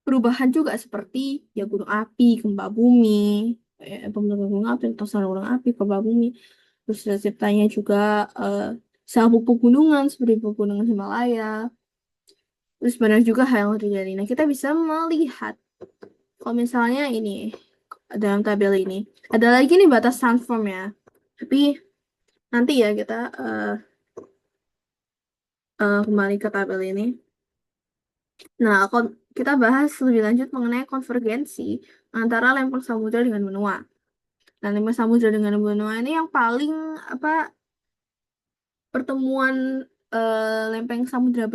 perubahan juga seperti ya gunung api, gempa bumi, pembentukan gunung api, letusan gunung api, gempa bumi. Terus terciptanya juga eh, sabuk pegunungan seperti pegunungan Himalaya. Terus banyak juga hal yang terjadi. Nah, kita bisa melihat kalau misalnya ini dalam tabel ini ada lagi nih batas transform ya. Tapi nanti ya kita kembali ke tabel ini. Nah, kita bahas lebih lanjut mengenai konvergensi antara lempeng samudra dengan benua. Nah, lempeng samudra dengan benua ini yang paling apa pertemuan lempeng samudra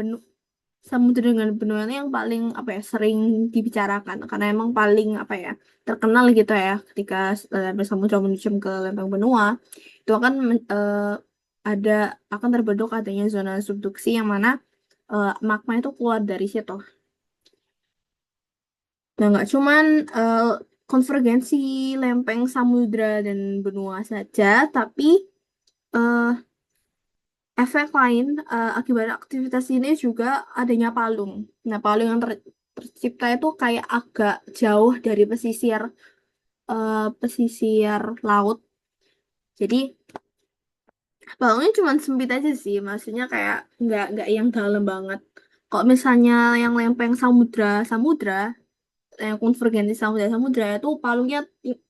dengan benua ini yang paling apa ya sering dibicarakan karena emang paling apa ya terkenal gitu ya ketika lempeng samudra menuju ke lempeng benua itu ada akan terbentuk adanya zona subduksi yang mana magma itu keluar dari situ. Nah, nggak cuman eh, konvergensi lempeng samudra dan benua saja, tapi eh, efek lain akibat aktivitas ini juga adanya palung. Nah, palung yang tercipta itu kayak agak jauh dari pesisir laut. Jadi palungnya cuma sempit aja sih, maksudnya kayak nggak yang dalam banget. Kalau misalnya yang lempeng samudra, yang konvergensi samudra itu palungnya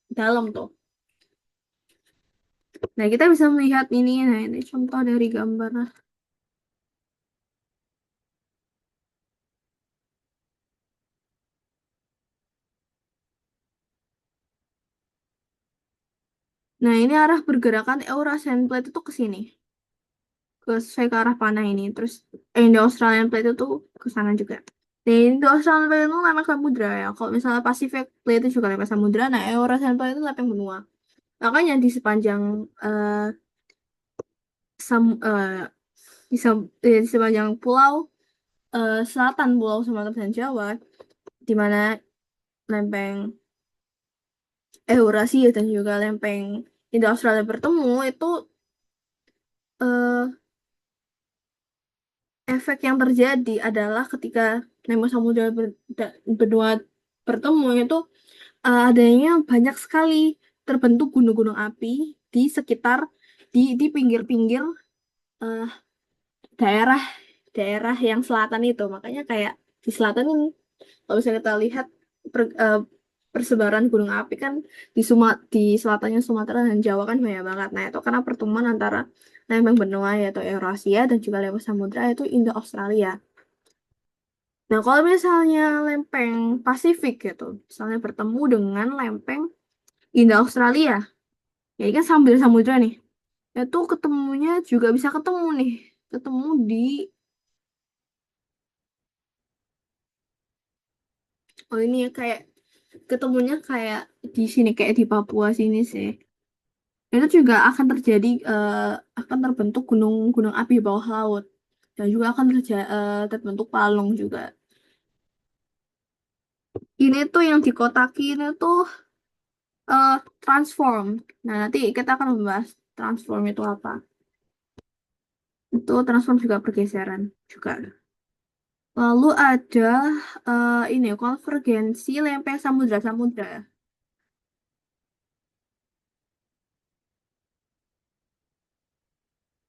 dalam tuh. Nah, kita bisa melihat ini. Nah, ini contoh dari gambar. Nah, ini arah pergerakan Eurasian Plate itu ke sini. Sesuai ke arah panah ini. Terus di Australian Plate itu ke sana juga. Nah, ini di Australian Plate itu lempeng samudra ya. Kalau misalnya Pacific Plate itu juga lempeng samudra. Nah, Eurasian Plate itu lempeng benua. Makanya di sepanjang sam, di sepanjang pulau selatan Pulau Sumatera dan Jawa, di mana lempeng Eurasia dan juga lempeng Indo-Australia bertemu, itu eh, efek yang terjadi adalah ketika lempeng samudra berdua bertemu itu adanya banyak sekali terbentuk gunung-gunung api di sekitar di pinggir-pinggir eh, daerah daerah yang selatan itu. Makanya kayak di selatan ini kalau misalnya kita lihat persebaran gunung api kan di selatannya Sumatera dan Jawa kan banyak banget. Nah, itu karena pertemuan antara lempeng benua yaitu Eurasia dan juga lempeng samudra itu Indo-Australia. Nah, kalau misalnya lempeng Pasifik gitu, misalnya bertemu dengan lempeng Indo-Australia, ya ini kan sambil samudra nih. Itu ketemunya juga bisa ketemu nih, ketemu di oh ini ya kayak ketemunya kayak di sini kayak di Papua sini sih. Itu juga akan terjadi akan terbentuk gunung-gunung api bawah laut dan juga akan terbentuk palung juga. Ini tuh yang dikotaki ini tuh eh, transform. Nah, nanti kita akan membahas transform itu apa. Itu transform juga pergeseran juga. Lalu ada ini konvergensi lempeng samudra-samudra.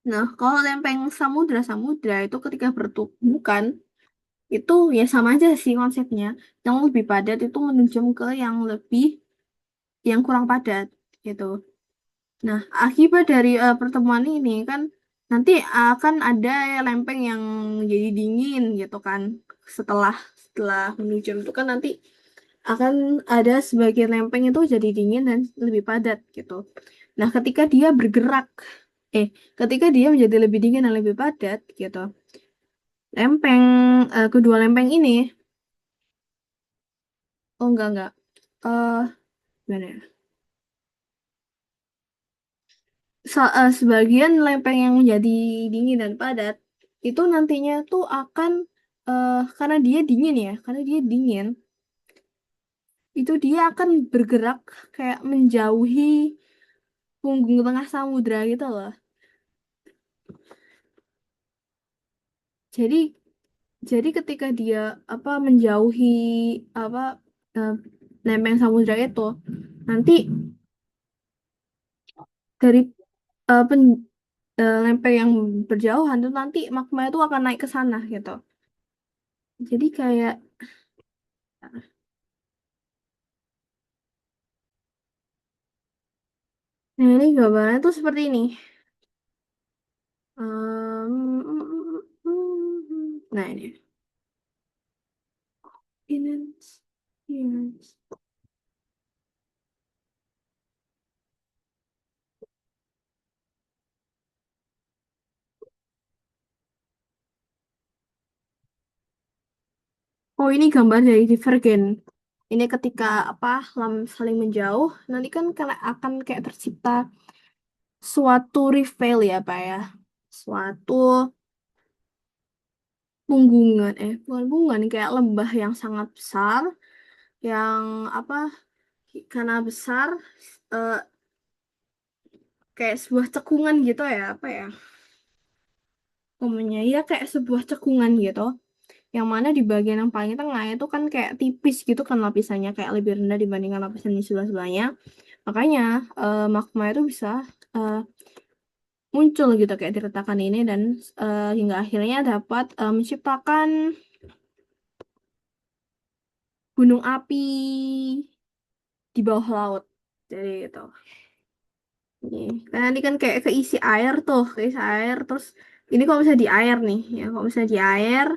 Nah, kalau lempeng samudra-samudra itu ketika bertumbukan itu ya sama aja sih konsepnya. Yang lebih padat itu menunjukkan ke yang kurang padat gitu. Nah, akibat dari pertemuan ini kan nanti akan ada lempeng yang jadi dingin gitu kan. Setelah setelah menunjam itu kan nanti akan ada sebagian lempeng itu jadi dingin dan lebih padat gitu. Nah, eh, ketika dia menjadi lebih dingin dan lebih padat gitu, lempeng kedua lempeng ini, oh enggak, eh gimana ya? Sebagian lempeng yang menjadi dingin dan padat itu nantinya tuh akan karena dia dingin ya, karena dia dingin, itu dia akan bergerak kayak menjauhi punggung tengah samudra gitu loh. Jadi Jadi ketika dia menjauhi apa eh, lempeng samudra itu, nanti dari eh, pen, lempeng yang berjauhan tuh nanti magma itu akan naik ke sana gitu. Jadi kayak nah ini gambarnya tuh seperti ini. Nah ini. Ini. Ini. Oh ini gambar dari divergen. Ini ketika saling menjauh, nanti kan akan kayak tercipta suatu rift valley ya Pak ya. Suatu bukan punggungan kayak lembah yang sangat besar yang apa karena besar eh, kayak sebuah cekungan gitu ya apa ya umumnya ya kayak sebuah cekungan gitu yang mana di bagian yang paling tengah itu kan kayak tipis gitu kan lapisannya kayak lebih rendah dibandingkan lapisan di sebelah-sebelahnya makanya magma itu bisa eh, muncul gitu kayak di retakan ini dan hingga akhirnya dapat menciptakan gunung api di bawah laut jadi itu. Nih, karena nanti kan kayak keisi air terus ini kalau misalnya di air nih, ya kalau misalnya di air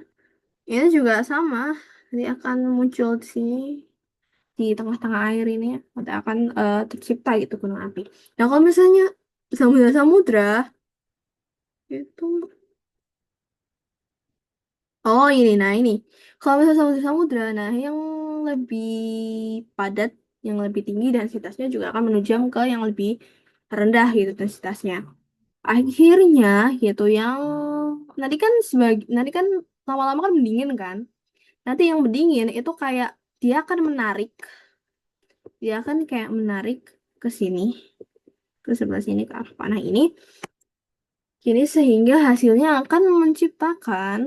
ini juga sama, nanti akan muncul di sini di tengah-tengah air ini nanti akan tercipta gitu gunung api. Nah kalau misalnya samudra-samudra itu, oh ini, kalau misalnya samudra-samudra, nah yang lebih padat yang lebih tinggi densitasnya juga akan menunjang ke yang lebih rendah gitu densitasnya. Akhirnya gitu yang nanti kan lama-lama kan mendingin kan. Nanti yang mendingin itu kayak dia akan menarik, dia akan kayak menarik ke sini, ke sebelah sini ke arah panah ini. Kini sehingga hasilnya akan menciptakan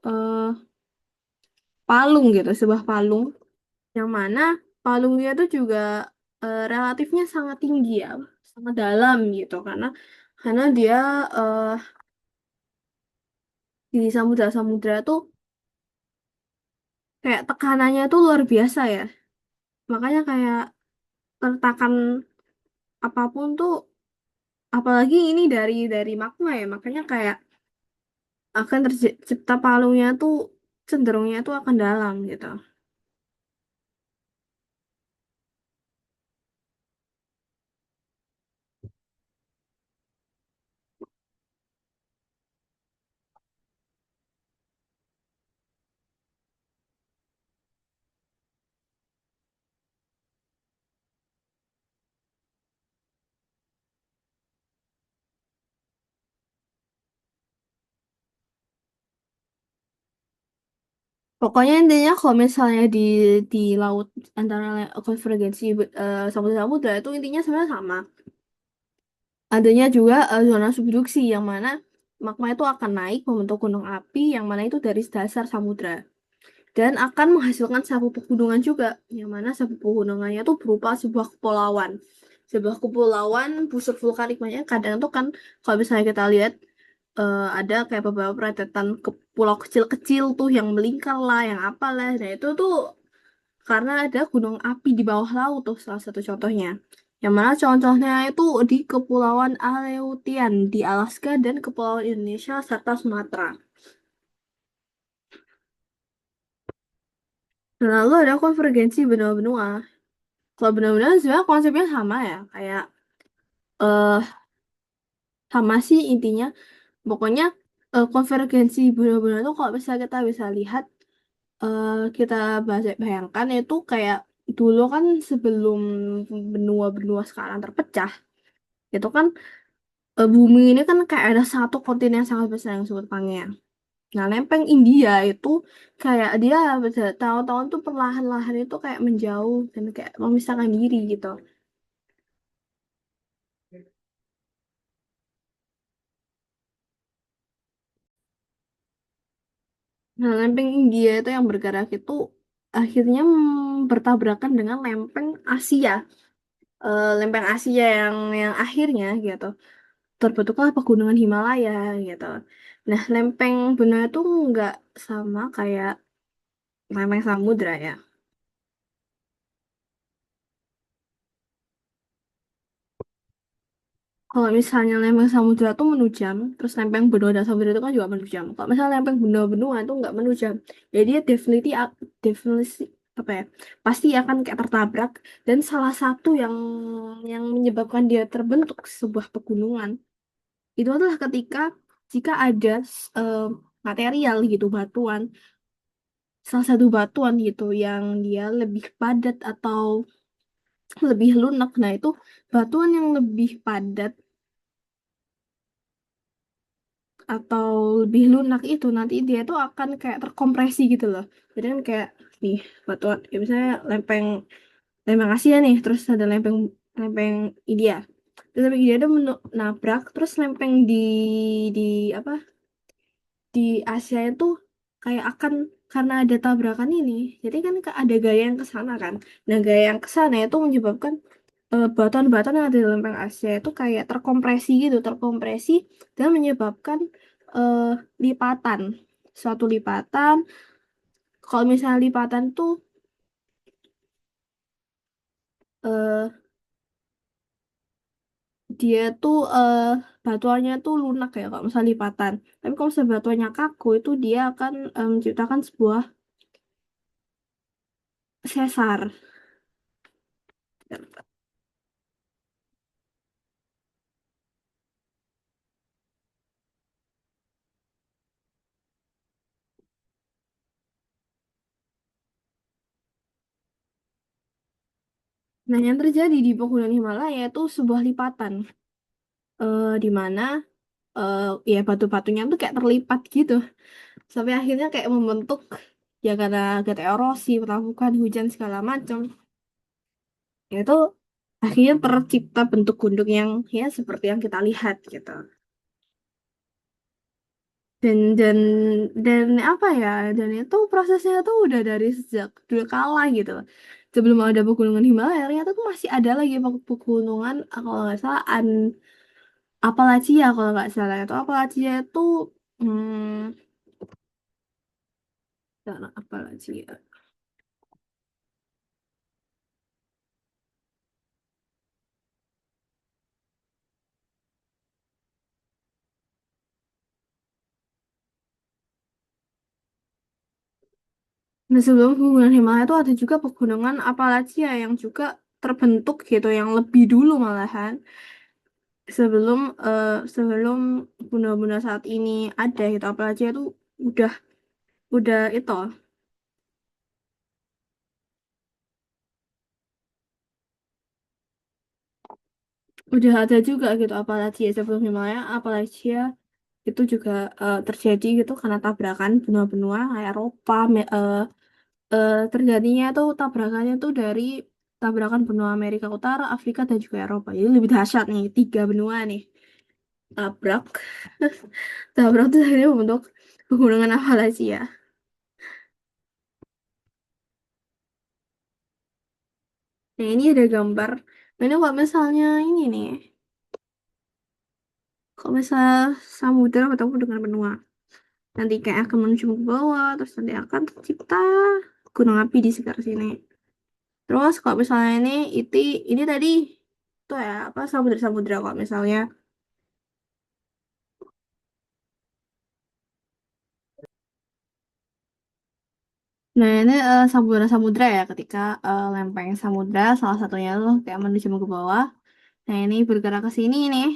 eh, palung gitu, sebuah palung yang mana palungnya itu juga relatifnya sangat tinggi ya, sangat dalam gitu karena dia eh, di samudra-samudra tuh kayak tekanannya tuh luar biasa ya. Makanya kayak retakan apapun tuh apalagi ini dari magma ya, makanya kayak akan tercipta palungnya tuh cenderungnya tuh akan dalam gitu. Pokoknya intinya kalau misalnya di laut antara konvergensi samudra-samudra itu intinya sebenarnya sama. Adanya juga zona subduksi yang mana magma itu akan naik membentuk gunung api yang mana itu dari dasar samudra dan akan menghasilkan sapu pegunungan juga yang mana sapu pegunungannya itu berupa sebuah kepulauan busur vulkanik. Makanya kadang tuh kan kalau misalnya kita lihat ada kayak beberapa rentetan ke pulau kecil-kecil tuh yang melingkar lah yang apalah, nah itu tuh karena ada gunung api di bawah laut tuh salah satu contohnya. Yang mana contohnya itu di Kepulauan Aleutian di Alaska dan Kepulauan Indonesia serta Sumatera. Dan lalu ada konvergensi benua-benua. Kalau benua-benua sebenarnya konsepnya sama ya, kayak eh sama sih intinya. Pokoknya konvergensi benua-benua itu kalau misalnya kita bisa lihat, kita bayangkan itu kayak dulu kan sebelum benua-benua sekarang terpecah, itu kan bumi ini kan kayak ada satu kontinen yang sangat besar yang disebut Pangea. Nah, lempeng India itu kayak dia tahun-tahun tuh perlahan-lahan itu kayak menjauh dan kayak memisahkan diri gitu. Nah, lempeng India itu yang bergerak itu akhirnya bertabrakan dengan lempeng Asia. Lempeng Asia yang akhirnya gitu terbentuklah pegunungan Himalaya gitu. Nah, lempeng benua itu nggak sama kayak lempeng samudra ya. Kalau misalnya lempeng samudra itu menujam, terus lempeng benua dan samudra itu kan juga menujam. Kalau misalnya lempeng benua-benua itu nggak menujam, jadi dia definitely apa ya, pasti akan kayak tertabrak. Dan salah satu yang menyebabkan dia terbentuk sebuah pegunungan itu adalah ketika jika ada eh, material gitu batuan, salah satu batuan gitu yang dia lebih padat atau lebih lunak. Nah, itu batuan yang lebih padat atau lebih lunak itu nanti dia tuh akan kayak terkompresi gitu loh. Jadi kan kayak nih batuan, ya misalnya lempeng lempeng Asia nih, terus ada lempeng lempeng India. Terus lempeng India itu nabrak, terus lempeng di apa di Asia itu kayak akan karena ada tabrakan ini, jadi kan ada gaya yang ke sana kan. Nah, gaya yang ke sana itu menyebabkan batuan-batuan yang ada di lempeng Asia itu kayak terkompresi gitu, terkompresi dan menyebabkan eh, lipatan, suatu lipatan. Kalau misalnya lipatan tuh eh, dia tuh batuannya tuh lunak ya kalau misalnya lipatan. Tapi kalau misalnya batuannya kaku itu dia akan menciptakan sebuah sesar. Nah, yang terjadi di Pegunungan Himalaya itu sebuah lipatan, di mana ya batu-batunya tuh kayak terlipat gitu, sampai akhirnya kayak membentuk, ya karena gara erosi, pelabuhan, hujan segala macam, itu akhirnya tercipta bentuk gunung yang ya seperti yang kita lihat gitu. Dan apa ya, dan itu prosesnya tuh udah dari sejak dulu kala gitu. Sebelum ada pegunungan Himalaya ternyata tuh masih ada lagi pegunungan, kalau nggak salah Apalachia, kalau nggak salah itu Apalachia itu, hmm, nggak, Apalachia. Nah, sebelum pegunungan Himalaya itu ada juga pegunungan Apalachia yang juga terbentuk gitu, yang lebih dulu malahan, sebelum sebelum benda-benda saat ini ada gitu. Apalachia itu udah itu udah ada juga gitu. Apalachia sebelum Himalaya, Apalachia itu juga terjadi gitu karena tabrakan benua-benua Eropa. Terjadinya tuh tabrakannya tuh dari tabrakan benua Amerika Utara, Afrika, dan juga Eropa. Jadi lebih dahsyat nih, tiga benua nih tabrak. Tabrak tuh akhirnya membentuk pegunungan Appalachia. Nah, ini ada gambar. Nah, ini kalau misalnya ini nih, kalau misalnya samudra bertemu dengan benua, nanti kayak akan menuju ke bawah, terus nanti akan tercipta gunung api di sekitar sini. Terus kalau misalnya ini tadi tuh ya apa, samudra-samudra. Kalau misalnya, nah ini samudra-samudra ya, ketika lempeng samudra salah satunya tuh kayak menuju ke bawah. Nah, ini bergerak ke sini nih.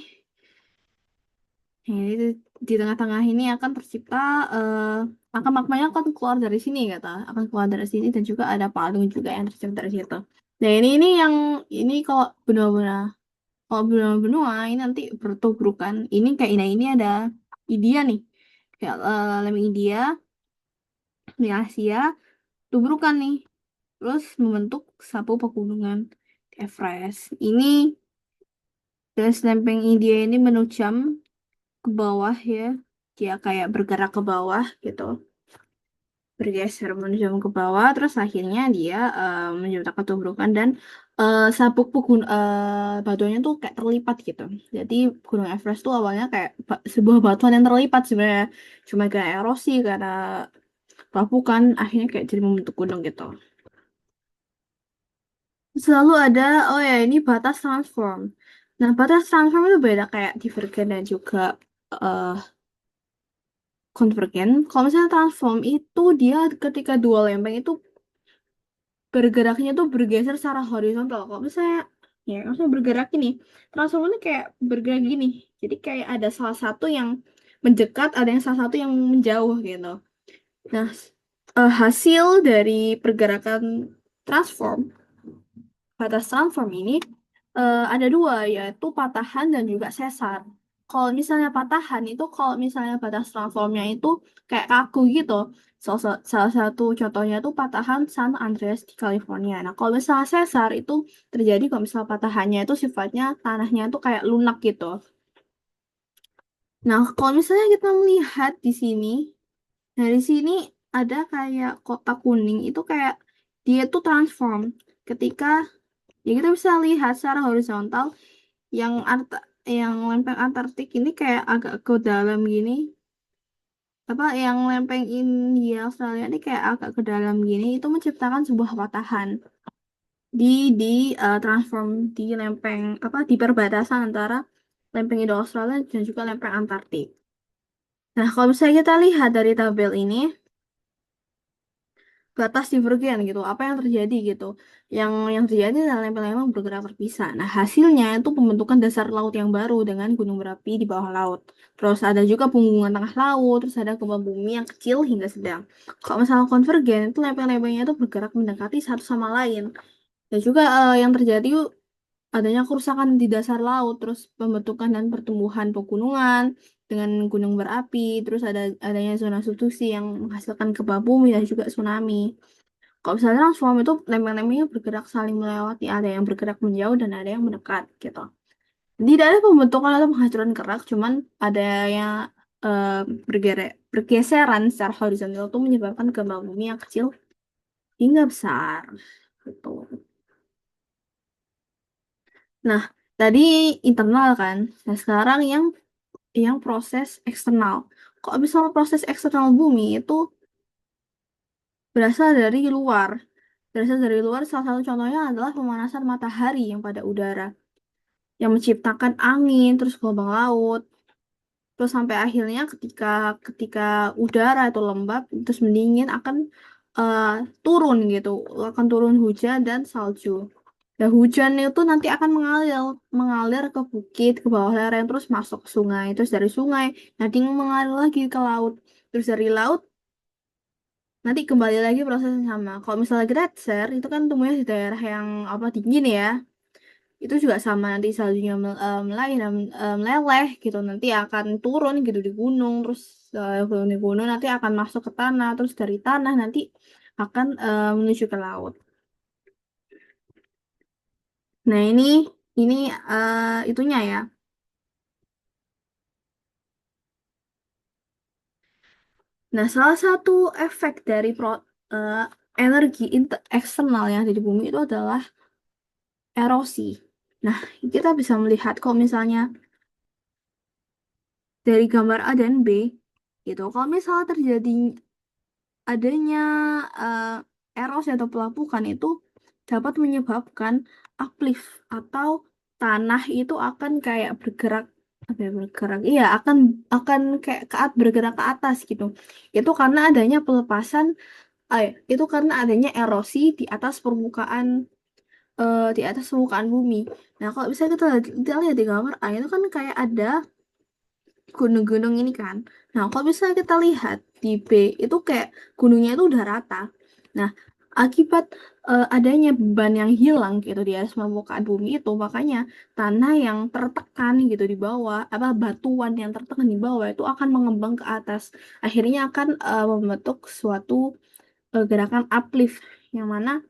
Nah, ini di tengah-tengah ini akan tercipta, eh maka magmanya akan keluar dari sini kata, akan keluar dari sini, dan juga ada palung juga yang tercipta dari situ. Nah, ini yang ini kalau benua-benua ini nanti bertubrukan. Ini kayak ini ada India nih, kayak lem India di Asia tubrukan nih, terus membentuk satu pegunungan Everest. Ini dari lempeng India ini menujam ke bawah ya, dia kayak bergerak ke bawah gitu, bergeser menuju ke bawah, terus akhirnya dia menciptakan tubrukan, dan sabuk batuannya tuh kayak terlipat gitu. Jadi Gunung Everest tuh awalnya kayak sebuah batuan yang terlipat sebenarnya, cuma kayak erosi karena pelapukan, akhirnya kayak jadi membentuk gunung gitu. Selalu ada, oh ya, ini batas transform. Nah, batas transform itu beda kayak divergen dan juga eh, konvergen. Kalau misalnya transform itu dia ketika dua lempeng itu bergeraknya tuh bergeser secara horizontal. Kalau misalnya ya maksudnya bergerak ini, transform itu kayak bergerak gini. Jadi kayak ada salah satu yang mendekat, ada yang salah satu yang menjauh gitu. Nah, hasil dari pergerakan transform, batas transform ini ada dua, yaitu patahan dan juga sesar. Kalau misalnya patahan itu, kalau misalnya batas transformnya itu kayak kaku gitu. Salah satu contohnya itu patahan San Andreas di California. Nah, kalau misalnya sesar itu terjadi kalau misalnya patahannya itu sifatnya tanahnya itu kayak lunak gitu. Nah, kalau misalnya kita melihat di sini, dari sini ada kayak kotak kuning itu kayak dia tuh transform ketika, ya kita bisa lihat secara horizontal, yang yang lempeng Antartik ini kayak agak ke dalam gini, apa yang lempeng India Australia ini kayak agak ke dalam gini, itu menciptakan sebuah patahan di di transform di lempeng, apa, di perbatasan antara lempeng Indo Australia dan juga lempeng Antartik. Nah, kalau misalnya kita lihat dari tabel ini, batas divergen gitu, apa yang terjadi gitu, yang terjadi adalah lempeng-lempeng bergerak terpisah. Nah, hasilnya itu pembentukan dasar laut yang baru dengan gunung berapi di bawah laut, terus ada juga punggungan tengah laut, terus ada gempa bumi yang kecil hingga sedang. Kalau misalnya konvergen itu lempeng-lempengnya itu bergerak mendekati satu sama lain. Dan juga yang terjadi adanya kerusakan di dasar laut, terus pembentukan dan pertumbuhan pegunungan dengan gunung berapi, terus adanya zona subduksi yang menghasilkan gempa bumi dan juga tsunami. Kalau misalnya transform itu lempeng-lempengnya bergerak saling melewati, ada yang bergerak menjauh dan ada yang mendekat gitu. Tidak ada pembentukan atau penghancuran kerak, cuman ada yang eh, bergeseran secara horizontal itu menyebabkan gempa bumi yang kecil hingga besar. Gitu. Nah, tadi internal kan. Nah, sekarang yang proses eksternal. Kok bisa proses eksternal bumi itu berasal dari luar. Berasal dari luar, salah satu contohnya adalah pemanasan matahari yang pada udara, yang menciptakan angin, terus gelombang laut, terus sampai akhirnya ketika ketika udara itu lembab, terus mendingin akan eh, turun gitu, akan turun hujan dan salju. Nah, hujan itu nanti akan mengalir ke bukit, ke bawah lereng, terus masuk ke sungai. Terus dari sungai, nanti mengalir lagi ke laut. Terus dari laut, nanti kembali lagi proses yang sama. Kalau misalnya gletser, itu kan tumbuhnya di daerah yang apa dingin ya. Itu juga sama, nanti saljunya meleleh dan meleleh gitu. Nanti akan turun gitu di gunung. Terus turun di gunung nanti akan masuk ke tanah. Terus dari tanah nanti akan menuju ke laut. Nah, ini itunya ya. Nah, salah satu efek dari eh, energi eksternal yang ada di bumi itu adalah erosi. Nah, kita bisa melihat kok misalnya dari gambar A dan B, gitu. Kalau misalnya terjadi adanya eh, erosi atau pelapukan itu dapat menyebabkan uplift atau tanah itu akan kayak bergerak apa ya, bergerak iya akan kayak bergerak ke atas gitu. Itu karena adanya pelepasan itu karena adanya erosi di atas permukaan bumi. Nah, kalau bisa kita lihat di gambar A itu kan kayak ada gunung-gunung ini kan. Nah, kalau bisa kita lihat di B itu kayak gunungnya itu udah rata. Nah, akibat adanya beban yang hilang gitu di atas permukaan bumi itu, makanya tanah yang tertekan gitu di bawah, apa batuan yang tertekan di bawah itu akan mengembang ke atas. Akhirnya akan membentuk suatu gerakan uplift yang mana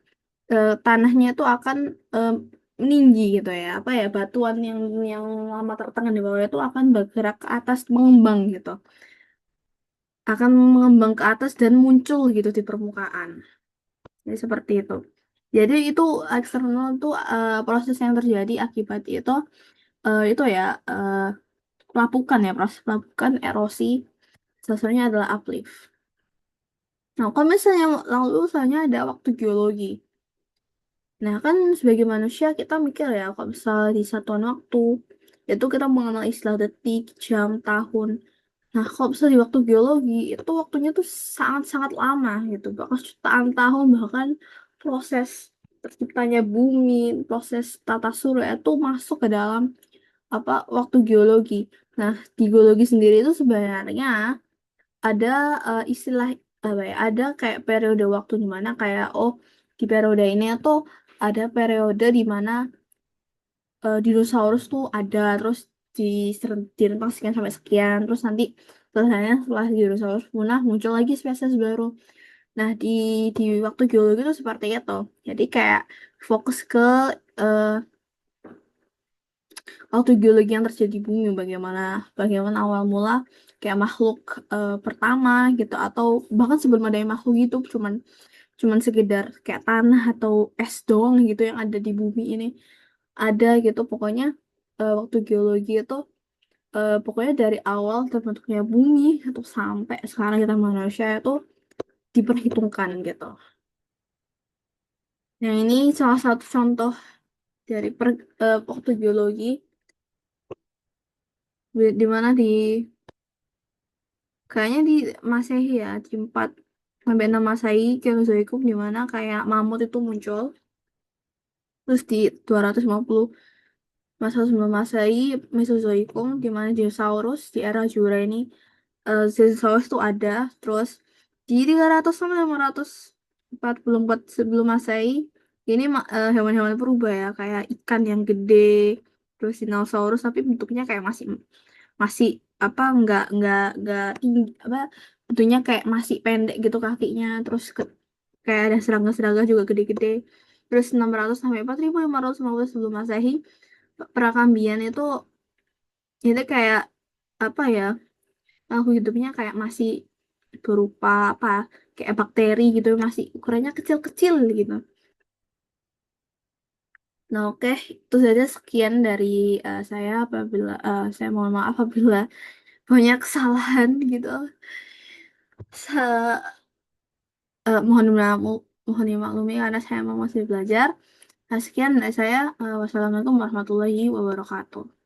tanahnya itu akan eh, meninggi gitu ya apa ya batuan yang lama tertekan di bawah itu akan bergerak ke atas mengembang gitu akan mengembang ke atas dan muncul gitu di permukaan jadi seperti itu jadi itu eksternal tuh proses yang terjadi akibat itu ya eh, pelapukan ya proses pelapukan erosi salah satunya adalah uplift. Nah, kalau misalnya lalu misalnya ada waktu geologi. Nah, kan sebagai manusia kita mikir ya, kalau misalnya di satuan waktu, itu kita mengenal istilah detik, jam, tahun. Nah, kalau misalnya di waktu geologi, itu waktunya tuh sangat-sangat lama gitu. Bahkan jutaan tahun, bahkan proses terciptanya bumi, proses tata surya itu masuk ke dalam apa waktu geologi. Nah, di geologi sendiri itu sebenarnya ada istilah apa ya ada kayak periode waktu di mana kayak oh di periode ini tuh ada periode di mana dinosaurus tuh ada terus direntang sekian sampai sekian terus nanti selesainya setelah dinosaurus punah muncul lagi spesies baru. Nah di waktu geologi itu seperti itu jadi kayak fokus ke eh, waktu geologi yang terjadi di bumi bagaimana bagaimana awal mula kayak makhluk pertama gitu atau bahkan sebelum ada makhluk hidup cuman cuman sekedar kayak tanah atau es doang gitu yang ada di bumi ini ada gitu pokoknya waktu geologi itu pokoknya dari awal terbentuknya bumi atau sampai sekarang kita manusia itu diperhitungkan gitu. Nah ini salah satu contoh dari waktu geologi di mana kayaknya di Masehi ya di 4 sampai 6 Masehi Kenozoikum di mana kayak mamut itu muncul terus di 250 masa sebelum Masehi Mesozoikum di mana dinosaurus di era Jura ini dinosaurus itu ada terus di 300 sampai 544 sebelum Masehi Ini hewan-hewan purba ya, kayak ikan yang gede, terus dinosaurus, tapi bentuknya kayak masih masih apa nggak tinggi apa bentuknya kayak masih pendek gitu kakinya, terus kayak ada serangga-serangga juga gede-gede. Terus 600 sampai 4550 sebelum Masehi, Prakambian itu kayak apa ya? Makhluk hidupnya kayak masih berupa apa? Kayak bakteri gitu, masih ukurannya kecil-kecil gitu. Nah, oke, itu saja sekian dari saya. Apabila saya mohon maaf apabila banyak kesalahan gitu. Mohon dimaklumi karena saya memang masih belajar. Nah, sekian dari saya. Wassalamualaikum warahmatullahi wabarakatuh.